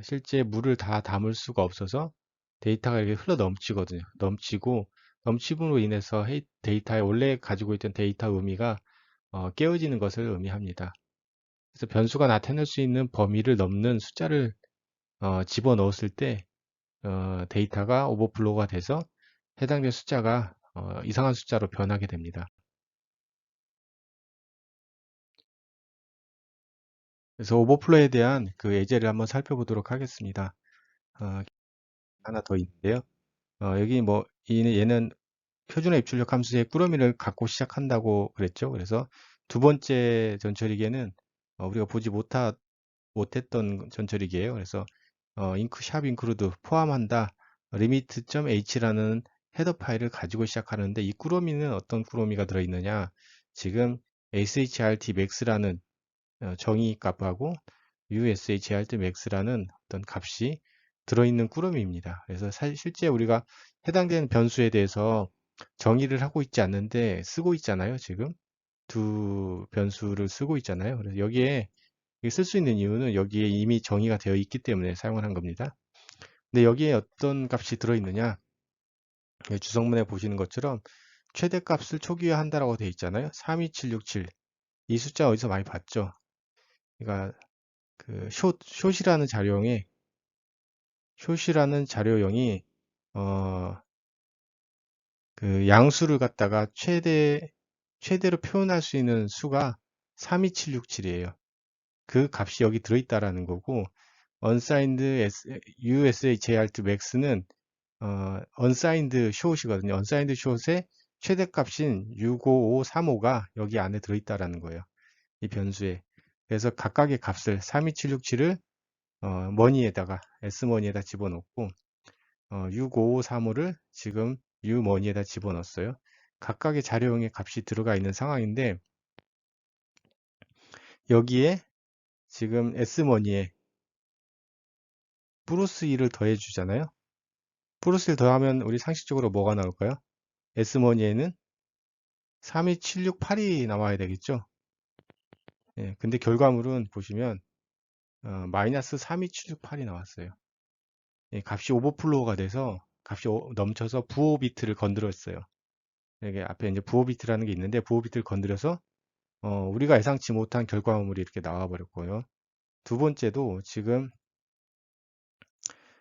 실제 물을 다 담을 수가 없어서 데이터가 이렇게 흘러 넘치거든요. 넘침으로 인해서 데이터에 원래 가지고 있던 데이터 의미가 깨어지는 것을 의미합니다. 그래서 변수가 나타낼 수 있는 범위를 넘는 숫자를 집어넣었을 때 데이터가 오버플로우가 돼서 해당된 숫자가 이상한 숫자로 변하게 됩니다. 그래서 오버플로우에 대한 그 예제를 한번 살펴보도록 하겠습니다. 어, 하나 더 있는데요. 여기 뭐 얘는 표준의 입출력 함수의 꾸러미를 갖고 시작한다고 그랬죠. 그래서 두 번째 전처리기에는 우리가 보지 못했던 전처리기예요. 그래서 샵 include 포함한다 리미트.h라는 헤더 파일을 가지고 시작하는데, 이 꾸러미는 어떤 꾸러미가 들어있느냐? 지금 shrd max라는 정의 값하고 ushrd max라는 어떤 값이 들어있는 꾸러미입니다. 그래서 실제 우리가 해당되는 변수에 대해서 정의를 하고 있지 않는데 쓰고 있잖아요. 지금 두 변수를 쓰고 있잖아요. 그래서 여기에 쓸 수 있는 이유는 여기에 이미 정의가 되어 있기 때문에 사용을 한 겁니다. 근데 여기에 어떤 값이 들어있느냐? 주성문에 보시는 것처럼 최대값을 초기화한다라고 되어 있잖아요. 32767. 이 숫자 어디서 많이 봤죠? 그러니까 그 숏이라는 자료형이 어, 그 양수를 갖다가 최대로 표현할 수 있는 수가 32767이에요. 그 값이 여기 들어있다라는 거고, unsigned USHART max는 unsigned short이거든요. unsigned short의 최대값인 65535가 여기 안에 들어있다라는 거예요. 이 변수에. 그래서 각각의 값을 32767을 머니에다가 S머니에다 집어넣고 65535를 지금 U머니에다 집어넣었어요. 각각의 자료형의 값이 들어가 있는 상황인데 여기에 지금 S머니에 플러스 2를 더해 주잖아요. 플러스 1 더하면 우리 상식적으로 뭐가 나올까요? S머니에는 32768이 나와야 되겠죠. 예, 근데 결과물은 보시면 마이너스 32768이 나왔어요. 예, 값이 오버플로우가 돼서 값이 넘쳐서 부호 비트를 건드렸어요. 이게 앞에 이제 부호 비트라는 게 있는데 부호 비트를 건드려서 우리가 예상치 못한 결과물이 이렇게 나와 버렸고요. 두 번째도 지금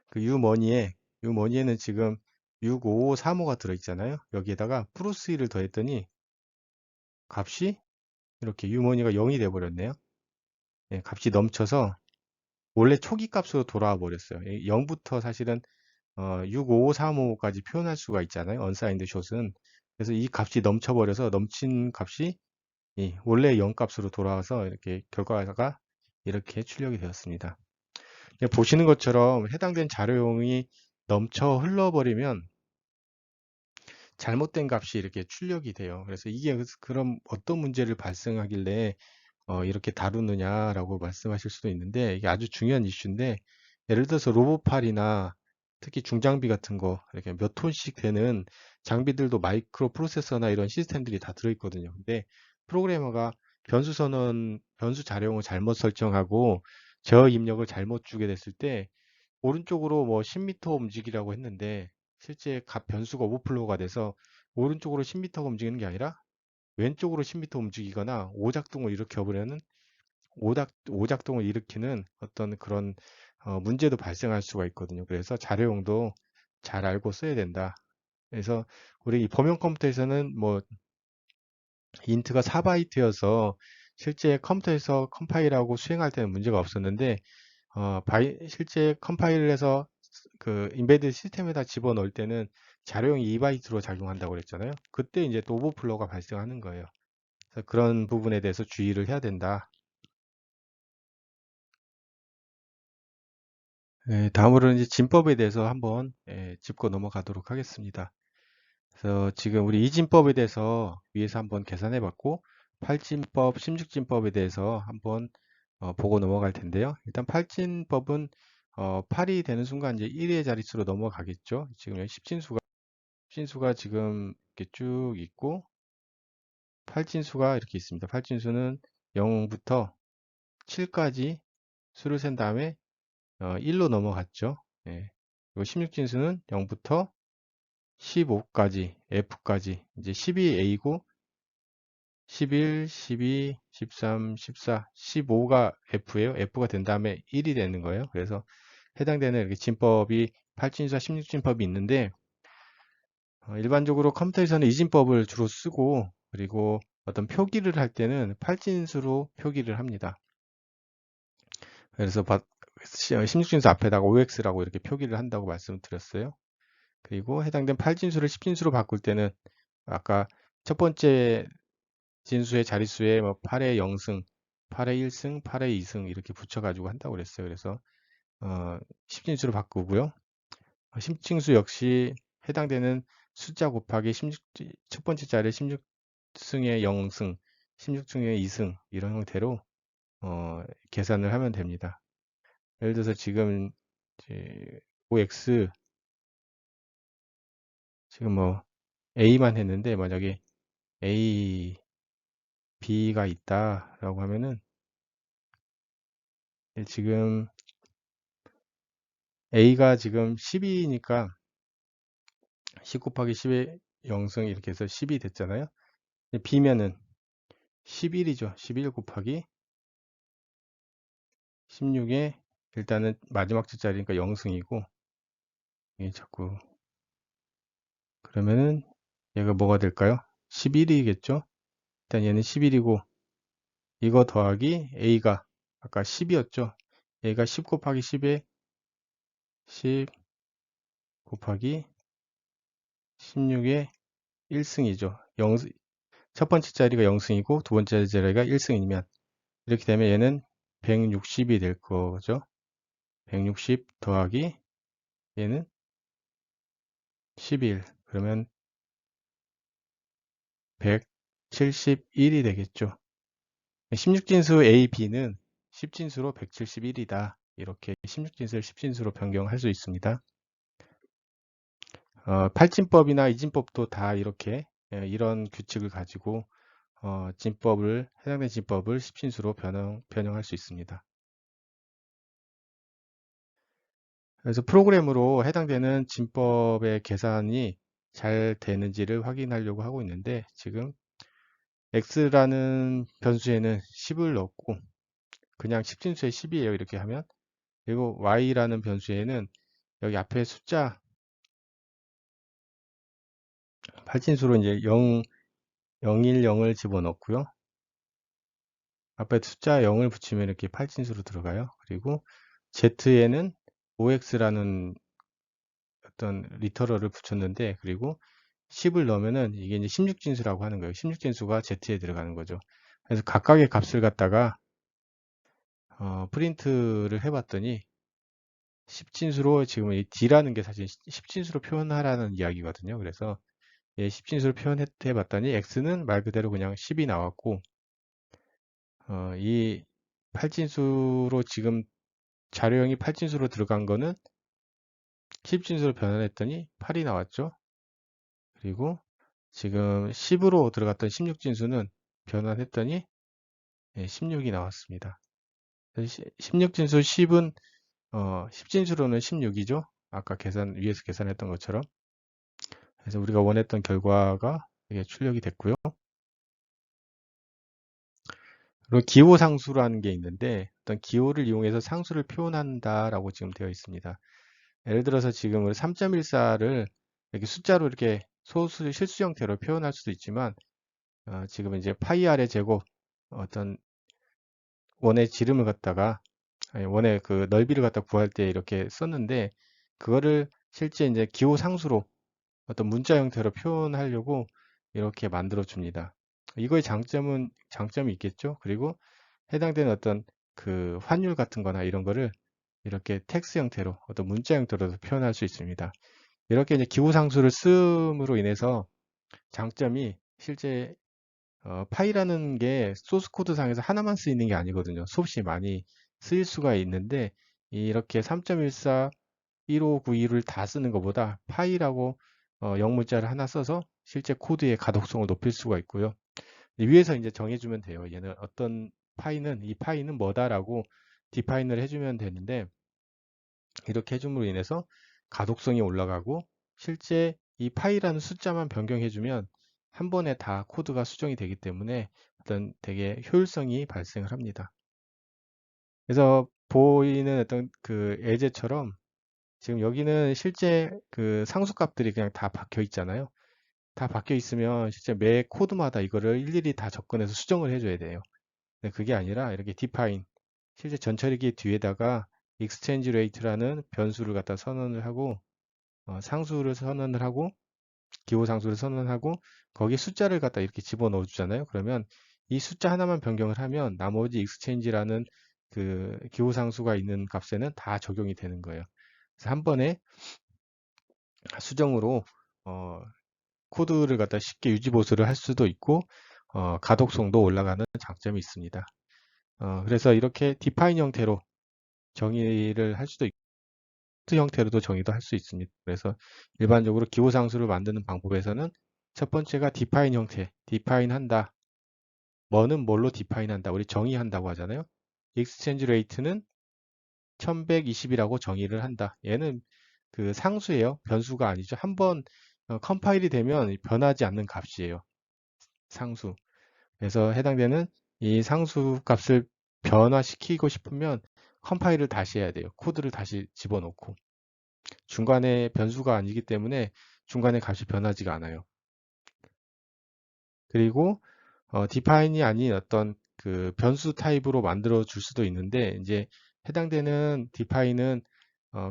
그 유머니에는 지금 65535가 들어있잖아요. 여기에다가 플러스 1을 더했더니 값이 이렇게 유머니가 0이 돼 버렸네요. 예, 값이 넘쳐서 원래 초기 값으로 돌아와 버렸어요. 0부터 사실은 65535까지 표현할 수가 있잖아요. unsigned shot은. 그래서 이 값이 넘쳐버려서 넘친 값이 원래 0 값으로 돌아와서 이렇게 결과가 이렇게 출력이 되었습니다. 보시는 것처럼 해당된 자료용이 넘쳐 흘러버리면 잘못된 값이 이렇게 출력이 돼요. 그래서 이게 그럼 어떤 문제를 발생하길래 이렇게 다루느냐라고 말씀하실 수도 있는데 이게 아주 중요한 이슈인데 예를 들어서 로봇팔이나 특히 중장비 같은 거 이렇게 몇 톤씩 되는 장비들도 마이크로 프로세서나 이런 시스템들이 다 들어있거든요. 근데 프로그래머가 변수 자료형을 잘못 설정하고 제어 입력을 잘못 주게 됐을 때 오른쪽으로 뭐 10m 움직이라고 했는데 실제 값 변수가 오버플로우가 돼서 오른쪽으로 10m가 움직이는 게 아니라 왼쪽으로 10m 움직이거나 오작동을 일으켜버리는 오작동을 일으키는 어떤 그런 문제도 발생할 수가 있거든요. 그래서 자료용도 잘 알고 써야 된다. 그래서 우리 이 범용 컴퓨터에서는 뭐 인트가 4바이트여서 실제 컴퓨터에서 컴파일하고 수행할 때는 문제가 없었는데 실제 컴파일을 해서 그 인베드 시스템에다 집어넣을 때는 자료용이 2바이트로 작용한다고 그랬잖아요. 그때 이제 또 오버플로우가 발생하는 거예요. 그래서 그런 부분에 대해서 주의를 해야 된다. 다음으로는 이제 진법에 대해서 한번 짚고 넘어가도록 하겠습니다. 그래서 지금 우리 이진법에 대해서 위에서 한번 계산해 봤고 8진법, 16진법에 대해서 한번 보고 넘어갈 텐데요. 일단 8진법은 8이 되는 순간 이제 1의 자릿수로 넘어가겠죠. 지금 10진수가 지금 이렇게 쭉 있고 8진수가 이렇게 있습니다. 8진수는 0부터 7까지 수를 센 다음에 1로 넘어갔죠. 예. 그리고 16진수는 0부터 15까지 F까지 이제 12A고 11, 12, 13, 14, 15가 F예요. F가 된 다음에 1이 되는 거예요. 그래서 해당되는 이렇게 진법이 8진수와 16진법이 있는데 일반적으로 컴퓨터에서는 이 진법을 주로 쓰고 그리고 어떤 표기를 할 때는 8진수로 표기를 합니다. 그래서 16진수 앞에다가 OX라고 이렇게 표기를 한다고 말씀드렸어요. 그리고 해당된 8진수를 10진수로 바꿀 때는 아까 첫 번째 진수의 자릿수에 뭐 8의 0승, 8의 1승, 8의 2승 이렇게 붙여가지고 한다고 그랬어요. 그래서 10진수로 바꾸고요. 10진수 역시 해당되는 숫자 곱하기 첫 번째 자리 16승에 0승, 16승에 2승 이런 형태로 계산을 하면 됩니다. 예를 들어서 지금 이제 OX 지금 뭐 A만 했는데 만약에 A, B가 있다라고 하면은 지금 A가 지금 12니까 10 곱하기 10에 0승 이렇게 해서 10이 됐잖아요. B면은 11이죠. 11 곱하기 16에 일단은 마지막 숫자리니까 0승이고 이게 자꾸 그러면은 얘가 뭐가 될까요? 11이겠죠? 일단 얘는 11이고 이거 더하기 A가 아까 10이었죠? 얘가 10 곱하기 10에 10 곱하기 16에 1승이죠. 첫 번째 자리가 0승이고 두 번째 자리가 1승이면 이렇게 되면 얘는 160이 될 거죠. 160 더하기 얘는 11 그러면 171이 되겠죠. 16진수 A, B는 10진수로 171이다. 이렇게 16진수를 10진수로 변경할 수 있습니다. 8진법이나 이진법도 다 이렇게 이런 규칙을 가지고 해당된 진법을 10진수로 변형할 수 있습니다. 그래서 프로그램으로 해당되는 진법의 계산이 잘 되는지를 확인하려고 하고 있는데 지금 x라는 변수에는 10을 넣고 그냥 10진수에 10이에요. 이렇게 하면 그리고 y라는 변수에는 여기 앞에 숫자 8진수로 이제 0, 010을 집어넣고요. 앞에 숫자 0을 붙이면 이렇게 8진수로 들어가요. 그리고 z에는 ox라는 어떤 리터럴을 붙였는데 그리고 10을 넣으면은 이게 이제 16진수라고 하는 거예요. 16진수가 z에 들어가는 거죠. 그래서 각각의 값을 갖다가 프린트를 해봤더니 10진수로 지금 이 d라는 게 사실 10진수로 표현하라는 이야기거든요. 그래서 10진수로 표현해봤더니 x는 말 그대로 그냥 10이 나왔고 이 8진수로 지금 자료형이 8진수로 들어간 거는 10진수로 변환했더니 8이 나왔죠. 그리고 지금 10으로 들어갔던 16진수는 변환했더니 16이 나왔습니다. 16진수 10은 10진수로는 16이죠. 아까 위에서 계산했던 것처럼. 그래서 우리가 원했던 결과가 이게 출력이 됐고요. 그리고 기호상수라는 게 있는데 어떤 기호를 이용해서 상수를 표현한다라고 지금 되어 있습니다. 예를 들어서 지금 3.14를 이렇게 숫자로 이렇게 소수 실수 형태로 표현할 수도 있지만 지금 이제 파이 r의 제곱 어떤 원의 지름을 갖다가 원의 그 넓이를 갖다 구할 때 이렇게 썼는데 그거를 실제 이제 기호 상수로 어떤 문자 형태로 표현하려고 이렇게 만들어 줍니다. 이거의 장점이 있겠죠. 그리고 해당되는 어떤 그 환율 같은 거나 이런 거를 이렇게 텍스트 형태로 어떤 문자 형태로도 표현할 수 있습니다. 이렇게 이제 기호 상수를 씀으로 인해서 장점이 실제 파이라는 게 소스 코드 상에서 하나만 쓰이는 게 아니거든요. 수없이 많이 쓰일 수가 있는데 이렇게 3.14, 1592를 다 쓰는 것보다 파이라고 영문자를 하나 써서 실제 코드의 가독성을 높일 수가 있고요. 위에서 이제 정해주면 돼요. 얘는 이 파이는 뭐다라고 디파인을 해주면 되는데 이렇게 해줌으로 인해서 가독성이 올라가고 실제 이 파이라는 숫자만 변경해주면 한 번에 다 코드가 수정이 되기 때문에 어떤 되게 효율성이 발생을 합니다. 그래서 보이는 어떤 그 예제처럼 지금 여기는 실제 그 상수값들이 그냥 다 박혀 있잖아요. 다 박혀 있으면 실제 매 코드마다 이거를 일일이 다 접근해서 수정을 해줘야 돼요. 근데 그게 아니라 이렇게 define 실제 전처리기 뒤에다가 exchange rate라는 변수를 갖다 선언을 하고 상수를 선언을 하고 기호상수를 선언하고 거기에 숫자를 갖다 이렇게 집어넣어 주잖아요. 그러면 이 숫자 하나만 변경을 하면 나머지 exchange라는 그 기호상수가 있는 값에는 다 적용이 되는 거예요. 그래서 한 번에 수정으로 코드를 갖다 쉽게 유지 보수를 할 수도 있고 가독성도 올라가는 장점이 있습니다. 그래서 이렇게 define 형태로 정의를 할 수도 있고 코드 형태로도 정의도 할 수 있습니다. 그래서 일반적으로 기호상수를 만드는 방법에서는 첫 번째가 define 형태, define 한다. 뭐는 뭘로 define 한다. 우리 정의한다고 하잖아요. exchange rate는 1120이라고 정의를 한다. 얘는 그 상수예요. 변수가 아니죠. 한번 컴파일이 되면 변하지 않는 값이에요. 상수. 그래서 해당되는 이 상수 값을 변화시키고 싶으면 컴파일을 다시 해야 돼요. 코드를 다시 집어넣고. 중간에 변수가 아니기 때문에 중간에 값이 변하지가 않아요. 그리고 define이 아닌 어떤 그 변수 타입으로 만들어 줄 수도 있는데 이제 해당되는 define은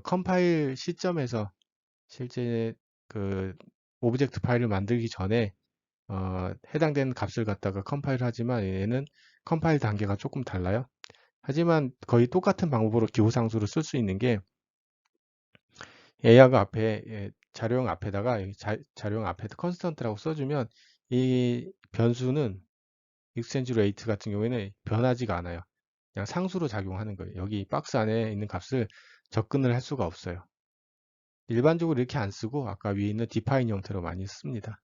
컴파일 시점에서 실제 그 오브젝트 파일을 만들기 전에 해당되는 값을 갖다가 컴파일 하지만 얘는 컴파일 단계가 조금 달라요. 하지만 거의 똑같은 방법으로 기호상수를 쓸 수 있는 게 AR과 앞에 자료형 앞에다가 자료형 앞에 컨스턴트라고 써주면 이 변수는 익스체인지 레이트 같은 경우에는 변하지가 않아요. 그냥 상수로 작용하는 거예요. 여기 박스 안에 있는 값을 접근을 할 수가 없어요. 일반적으로 이렇게 안 쓰고 아까 위에 있는 define 형태로 많이 씁니다.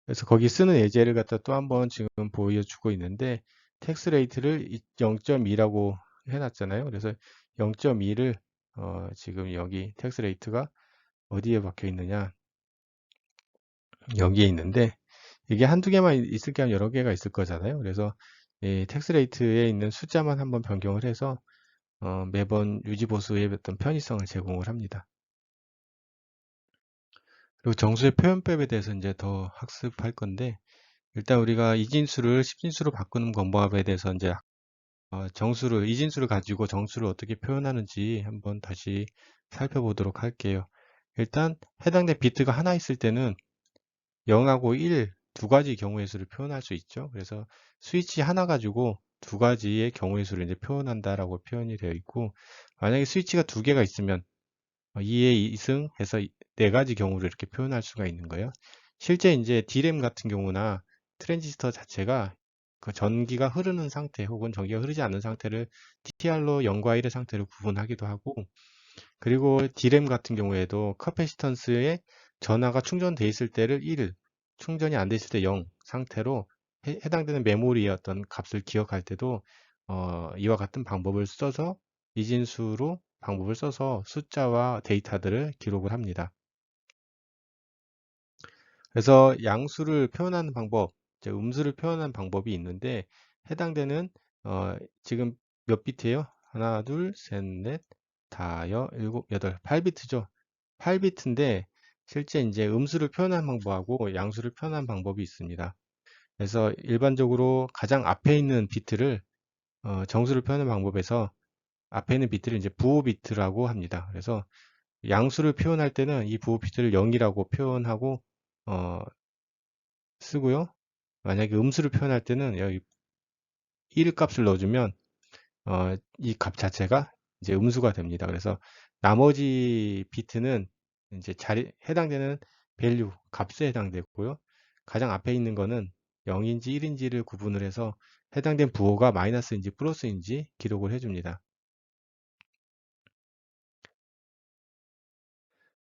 그래서 거기 쓰는 예제를 갖다 또 한번 지금 보여주고 있는데 텍스 레이트를 0.2라고 해놨잖아요. 그래서 0.2를 지금 여기 텍스 레이트가 어디에 박혀 있느냐 여기에 있는데 이게 한두 개만 있을 게 아니라 여러 개가 있을 거잖아요. 그래서 이 텍스 레이트에 있는 숫자만 한번 변경을 해서 매번 유지보수의 어떤 편의성을 제공을 합니다. 그리고 정수의 표현법에 대해서 이제 더 학습할 건데 일단 우리가 이진수를 십진수로 바꾸는 방법에 대해서 이제 정수를 이진수를 가지고 정수를 어떻게 표현하는지 한번 다시 살펴보도록 할게요. 일단 해당된 비트가 하나 있을 때는 0하고 1 두 가지 경우의 수를 표현할 수 있죠. 그래서 스위치 하나 가지고 두 가지의 경우의 수를 이제 표현한다라고 표현이 되어 있고 만약에 스위치가 두 개가 있으면 2의 2승 해서 네 가지 경우를 이렇게 표현할 수가 있는 거예요. 실제 이제 D램 같은 경우나 트랜지스터 자체가 그 전기가 흐르는 상태 혹은 전기가 흐르지 않는 상태를 TR로 0과 1의 상태로 구분하기도 하고 그리고 D램 같은 경우에도 커패시턴스의 전하가 충전돼 있을 때를 1, 충전이 안 돼 있을 때 0 상태로 해당되는 메모리의 어떤 값을 기억할 때도 이와 같은 방법을 써서 이진수로 방법을 써서 숫자와 데이터들을 기록을 합니다. 그래서 양수를 표현하는 방법, 음수를 표현하는 방법이 있는데 해당되는 지금 몇 비트예요? 하나, 둘, 셋, 넷, 다여, 일곱, 여덟, 8비트죠. 8비트인데 실제 이제 음수를 표현하는 방법하고 양수를 표현하는 방법이 있습니다. 그래서 일반적으로 가장 앞에 있는 비트를 정수를 표현하는 방법에서 앞에 있는 비트를 이제 부호 비트라고 합니다. 그래서 양수를 표현할 때는 이 부호 비트를 0이라고 표현하고 쓰고요. 만약에 음수를 표현할 때는 여기 1 값을 넣어주면 이 값 자체가 이제 음수가 됩니다. 그래서 나머지 비트는 이제 해당되는 밸류 값에 해당되고요. 가장 앞에 있는 거는 0인지 1인지를 구분을 해서 해당된 부호가 마이너스인지 플러스인지 기록을 해줍니다.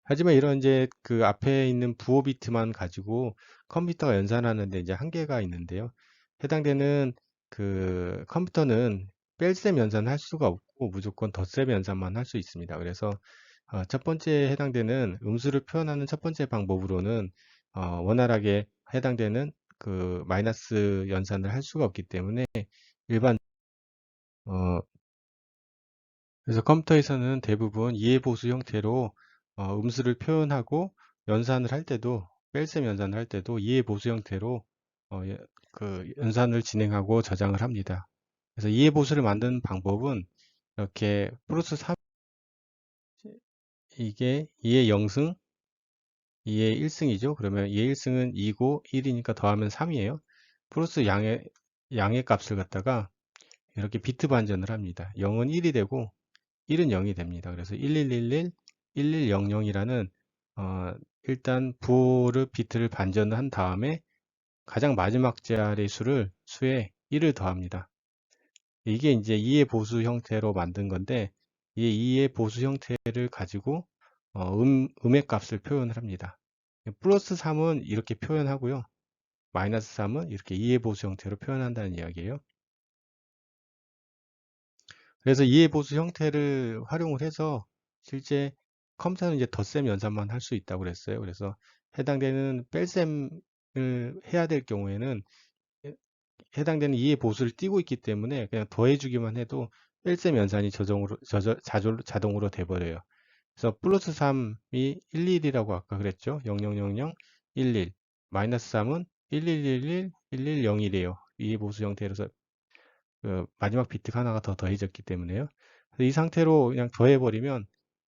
하지만 이런 이제 그 앞에 있는 부호 비트만 가지고 컴퓨터가 연산하는데 이제 한계가 있는데요. 해당되는 그 컴퓨터는 뺄셈 연산을 할 수가 없고 무조건 덧셈 연산만 할 수 있습니다. 그래서 첫 번째 해당되는 음수를 표현하는 첫 번째 방법으로는 원활하게 해당되는 그 마이너스 연산을 할 수가 없기 때문에 일반 어, 그래서 컴퓨터에서는 대부분 이해보수 형태로 음수를 표현하고 연산을 할 때도 뺄셈 연산을 할 때도 이해보수 형태로 그 연산을 진행하고 저장을 합니다. 그래서 이해보수를 만드는 방법은 이렇게 플러스 3 이게 2의 0승 2의 1승이죠. 그러면 2의 1승은 2고 1이니까 더하면 3이에요. 플러스 양의 값을 갖다가 이렇게 비트 반전을 합니다. 0은 1이 되고 1은 0이 됩니다. 그래서 1111, 1100이라는 일단 부호를 비트를 반전을 한 다음에 가장 마지막 자리 수에 1을 더합니다. 이게 이제 2의 보수 형태로 만든 건데 이 2의 보수 형태를 가지고 음의 값을 표현을 합니다. 플러스 3은 이렇게 표현하고요. 마이너스 3은 이렇게 2의 보수 형태로 표현한다는 이야기예요. 그래서 2의 보수 형태를 활용을 해서 실제 컴퓨터는 이제 덧셈 연산만 할 수 있다고 그랬어요. 그래서 해당되는 뺄셈을 해야 될 경우에는 해당되는 2의 보수를 띄고 있기 때문에 그냥 더해주기만 해도 뺄셈 연산이 자동으로 돼버려요. 그래서 플러스 3이 11이라고 아까 그랬죠. 0000 11 마이너스 3은 1111 1101이에요. 2의 보수 형태로서 그 마지막 비트가 하나가 더 더해졌기 때문에요. 그래서 이 상태로 그냥 더해버리면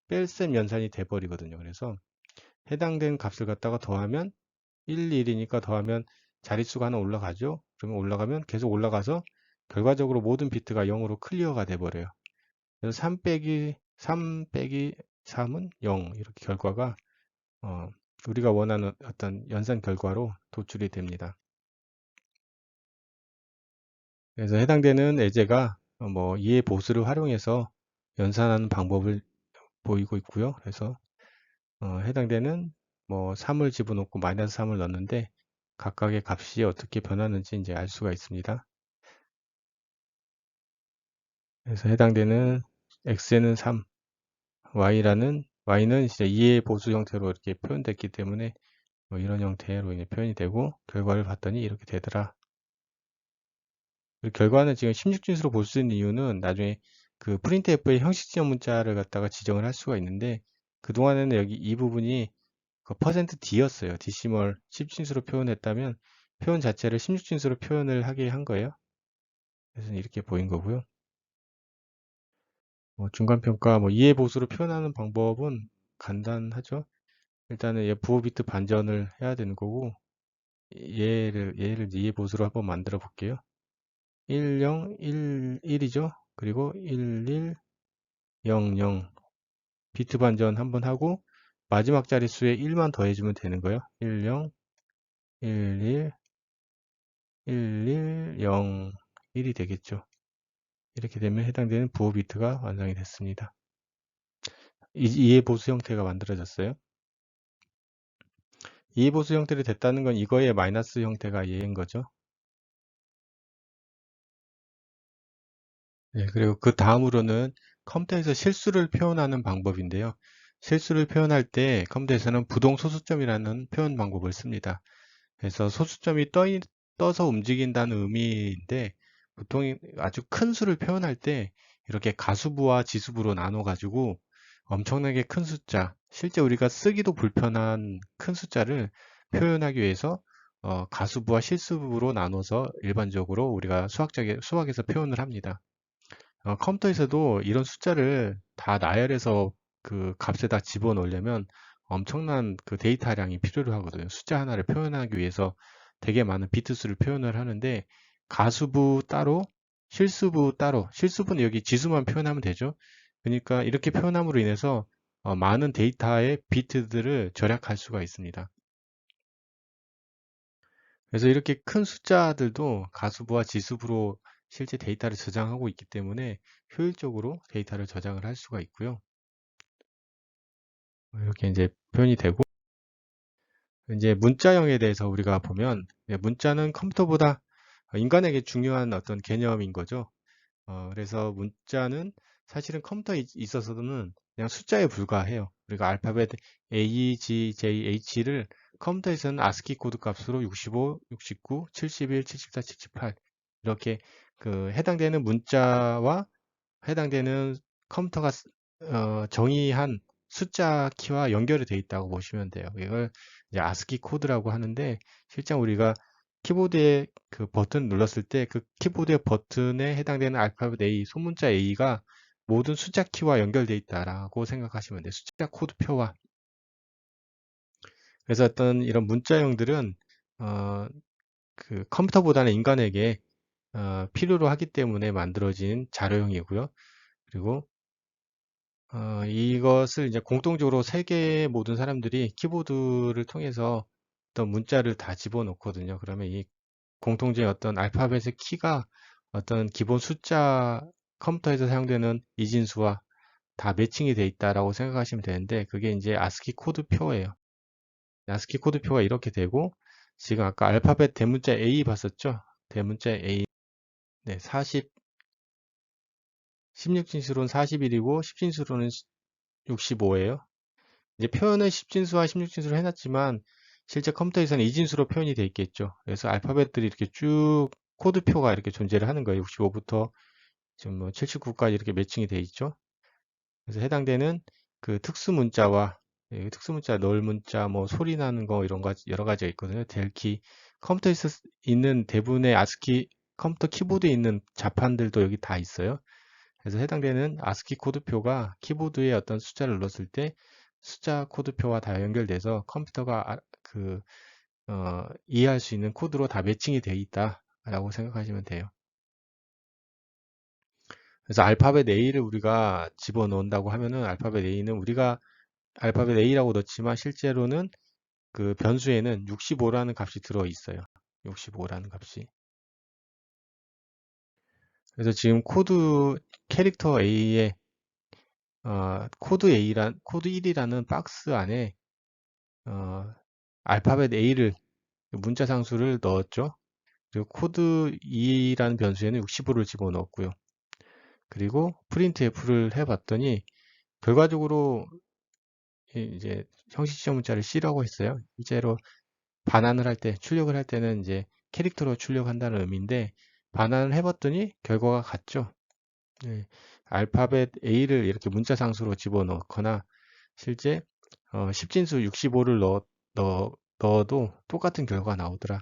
뺄셈 연산이 돼버리거든요. 그래서 해당된 값을 갖다가 더하면 11이니까 더하면 자릿수가 하나 올라가죠. 그러면 올라가면 계속 올라가서 결과적으로 모든 비트가 0으로 클리어가 돼버려요. 그래서 3 빼기 3은 0 이렇게 결과가 우리가 원하는 어떤 연산 결과로 도출이 됩니다. 그래서 해당되는 예제가 뭐 이해 보수를 활용해서 연산하는 방법을 보이고 있고요. 그래서 해당되는 뭐 3을 집어넣고 마이너스 3을 넣는데 각각의 값이 어떻게 변하는지 이제 알 수가 있습니다. 그래서 해당되는 x에는 3, y는 이제 2의 보수 형태로 이렇게 표현됐기 때문에 뭐 이런 형태로 이제 표현이 되고 결과를 봤더니 이렇게 되더라. 결과는 지금 16진수로 볼 수 있는 이유는 나중에 그 printf의 형식 지정 문자를 갖다가 지정을 할 수가 있는데 그동안에는 여기 이 부분이 그 %d였어요. 데시멀 10진수로 표현했다면 표현 자체를 16진수로 표현을 하게 한 거예요. 그래서 이렇게 보인 거고요. 중간평가 이해 보수로 표현하는 방법은 간단하죠. 일단은 얘 부호 비트 반전을 해야 되는 거고 얘를 이해 보수로 한번 만들어 볼게요. 10, 1이죠. 그리고 11, 00 비트 반전 한번 하고 마지막 자릿수에 1만 더해주면 되는 거예요. 10, 11, 11, 0, 1이 되겠죠. 이렇게 되면 해당되는 부호 비트가 완성이 됐습니다. 이해 보수 형태가 만들어졌어요. 이해 보수 형태로 됐다는 건 이거의 마이너스 형태가 얘인 거죠. 네, 그리고 그 다음으로는 컴퓨터에서 실수를 표현하는 방법인데요. 실수를 표현할 때 컴퓨터에서는 부동 소수점이라는 표현 방법을 씁니다. 그래서 소수점이 떠서 움직인다는 의미인데 보통 아주 큰 수를 표현할 때 이렇게 가수부와 지수부로 나눠 가지고 엄청나게 큰 숫자, 실제 우리가 쓰기도 불편한 큰 숫자를 표현하기 위해서 가수부와 실수부로 나눠서 일반적으로 우리가 수학에서 표현을 합니다. 컴퓨터에서도 이런 숫자를 다 나열해서 그 값에다 집어넣으려면 엄청난 그 데이터량이 필요로 하거든요. 숫자 하나를 표현하기 위해서 되게 많은 비트 수를 표현을 하는데 가수부 따로, 실수부 따로, 실수부는 여기 지수만 표현하면 되죠. 그러니까 이렇게 표현함으로 인해서 많은 데이터의 비트들을 절약할 수가 있습니다. 그래서 이렇게 큰 숫자들도 가수부와 지수부로 실제 데이터를 저장하고 있기 때문에 효율적으로 데이터를 저장을 할 수가 있고요. 이렇게 이제 표현이 되고 이제 문자형에 대해서 우리가 보면 문자는 컴퓨터보다 인간에게 중요한 어떤 개념인 거죠. 그래서 문자는 사실은 컴퓨터에 있어서는 그냥 숫자에 불과해요. 우리가 알파벳 A, G, J, H를 컴퓨터에서는 아스키 코드 값으로 65, 69, 71, 74, 78 이렇게 그 해당되는 문자와 해당되는 컴퓨터가 정의한 숫자 키와 연결이 되어 있다고 보시면 돼요. 이걸 이제 아스키 코드라고 하는데 실제 우리가 키보드에 그 버튼 눌렀을 때 그 키보드의 버튼에 해당되는 알파벳 A, 소문자 A가 모든 숫자 키와 연결되어 있다라고 생각하시면 돼요. 숫자 코드표와. 그래서 어떤 이런 문자형들은 그 컴퓨터보다는 인간에게 필요로 하기 때문에 만들어진 자료형이고요. 그리고 이것을 이제 공통적으로 세계 모든 사람들이 키보드를 통해서 어떤 문자를 다 집어넣거든요. 그러면 이 공통적인 어떤 알파벳의 키가 어떤 기본 숫자 컴퓨터에서 사용되는 이진수와 다 매칭이 돼 있다라고 생각하시면 되는데 그게 이제 아스키 코드표예요. 아스키 코드표가 이렇게 되고 지금 아까 알파벳 대문자 A 봤었죠? 대문자 A 네, 16진수로는 41이고 10진수로는 65예요. 이제 표현은 10진수와 16진수로 해놨지만 실제 컴퓨터에서는 이진수로 표현이 돼 있겠죠. 그래서 알파벳들이 이렇게 쭉 코드표가 이렇게 존재를 하는 거예요. 65부터 지금 뭐 79까지 이렇게 매칭이 돼 있죠. 그래서 해당되는 그 특수 문자와 특수 문자, 널 문자, 뭐 소리 나는 거 이런 거 여러 가지가 있거든요. 델키 컴퓨터에 있는 대부분의 아스키 컴퓨터 키보드에 있는 자판들도 여기 다 있어요. 그래서 해당되는 아스키 코드표가 키보드에 어떤 숫자를 눌렀을 때 숫자 코드표와 다 연결돼서 컴퓨터가 이해할 수 있는 코드로 다 매칭이 되어 있다라고 생각하시면 돼요. 그래서 알파벳 A를 우리가 집어넣는다고 하면은 알파벳 A는 우리가 알파벳 A라고 넣지만 실제로는 그 변수에는 65라는 값이 들어 있어요. 65라는 값이. 그래서 지금 코드 캐릭터 A에 코드 1이라는 박스 안에 어, 알파벳 A를 문자 상수를 넣었죠. 그리고 코드 2라는 변수에는 65를 집어넣었고요. 그리고 프린트 F를 해봤더니 결과적으로 이제 형식시험 문자를 C라고 했어요. 실제로 반환을 할 때, 출력을 할 때는 이제 캐릭터로 출력한다는 의미인데 반환을 해봤더니 결과가 같죠. 네, 알파벳 A를 이렇게 문자 상수로 집어넣거나 실제 10진수 65를 넣어도 똑같은 결과가 나오더라.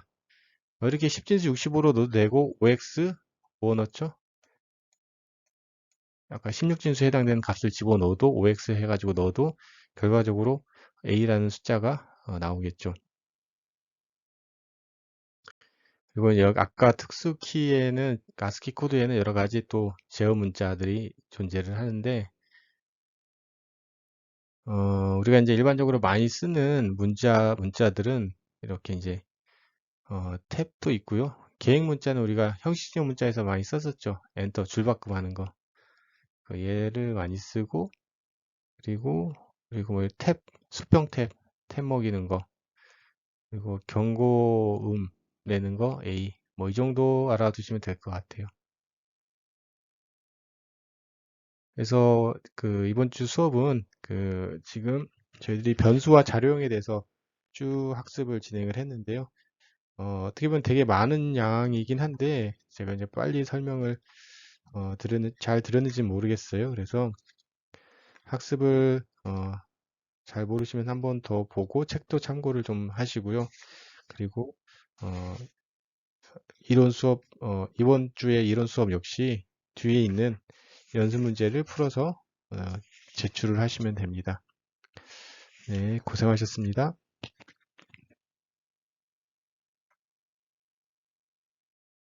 이렇게 10진수 65로 넣어도 되고 OX 뭐 넣었죠? 아까 16진수에 해당되는 값을 집어넣어도 OX 해가지고 넣어도 결과적으로 A라는 숫자가 나오겠죠. 그리고 아까 특수 키에는 아스키 코드에는 여러 가지 또 제어 문자들이 존재를 하는데 우리가 이제 일반적으로 많이 쓰는 문자들은 이렇게 이제 탭도 있고요. 계획 문자는 우리가 형식적 문자에서 많이 썼었죠. 엔터 줄바꿈 하는 거. 얘를 많이 쓰고 그리고 뭐 수평 탭 먹이는 거, 그리고 경고음 내는 거 A. 뭐 이 정도 알아두시면 될 것 같아요. 그래서 그 이번 주 수업은 그 지금 저희들이 변수와 자료형에 대해서 쭉 학습을 진행을 했는데요. 어떻게 보면 되게 많은 양이긴 한데 제가 이제 빨리 설명을 잘 들었는지 모르겠어요. 그래서 학습을 잘 모르시면 한 번 더 보고 책도 참고를 좀 하시고요. 그리고 어, 이번 주에 이론 수업 역시 뒤에 있는 연습 문제를 풀어서 제출을 하시면 됩니다. 네, 고생하셨습니다.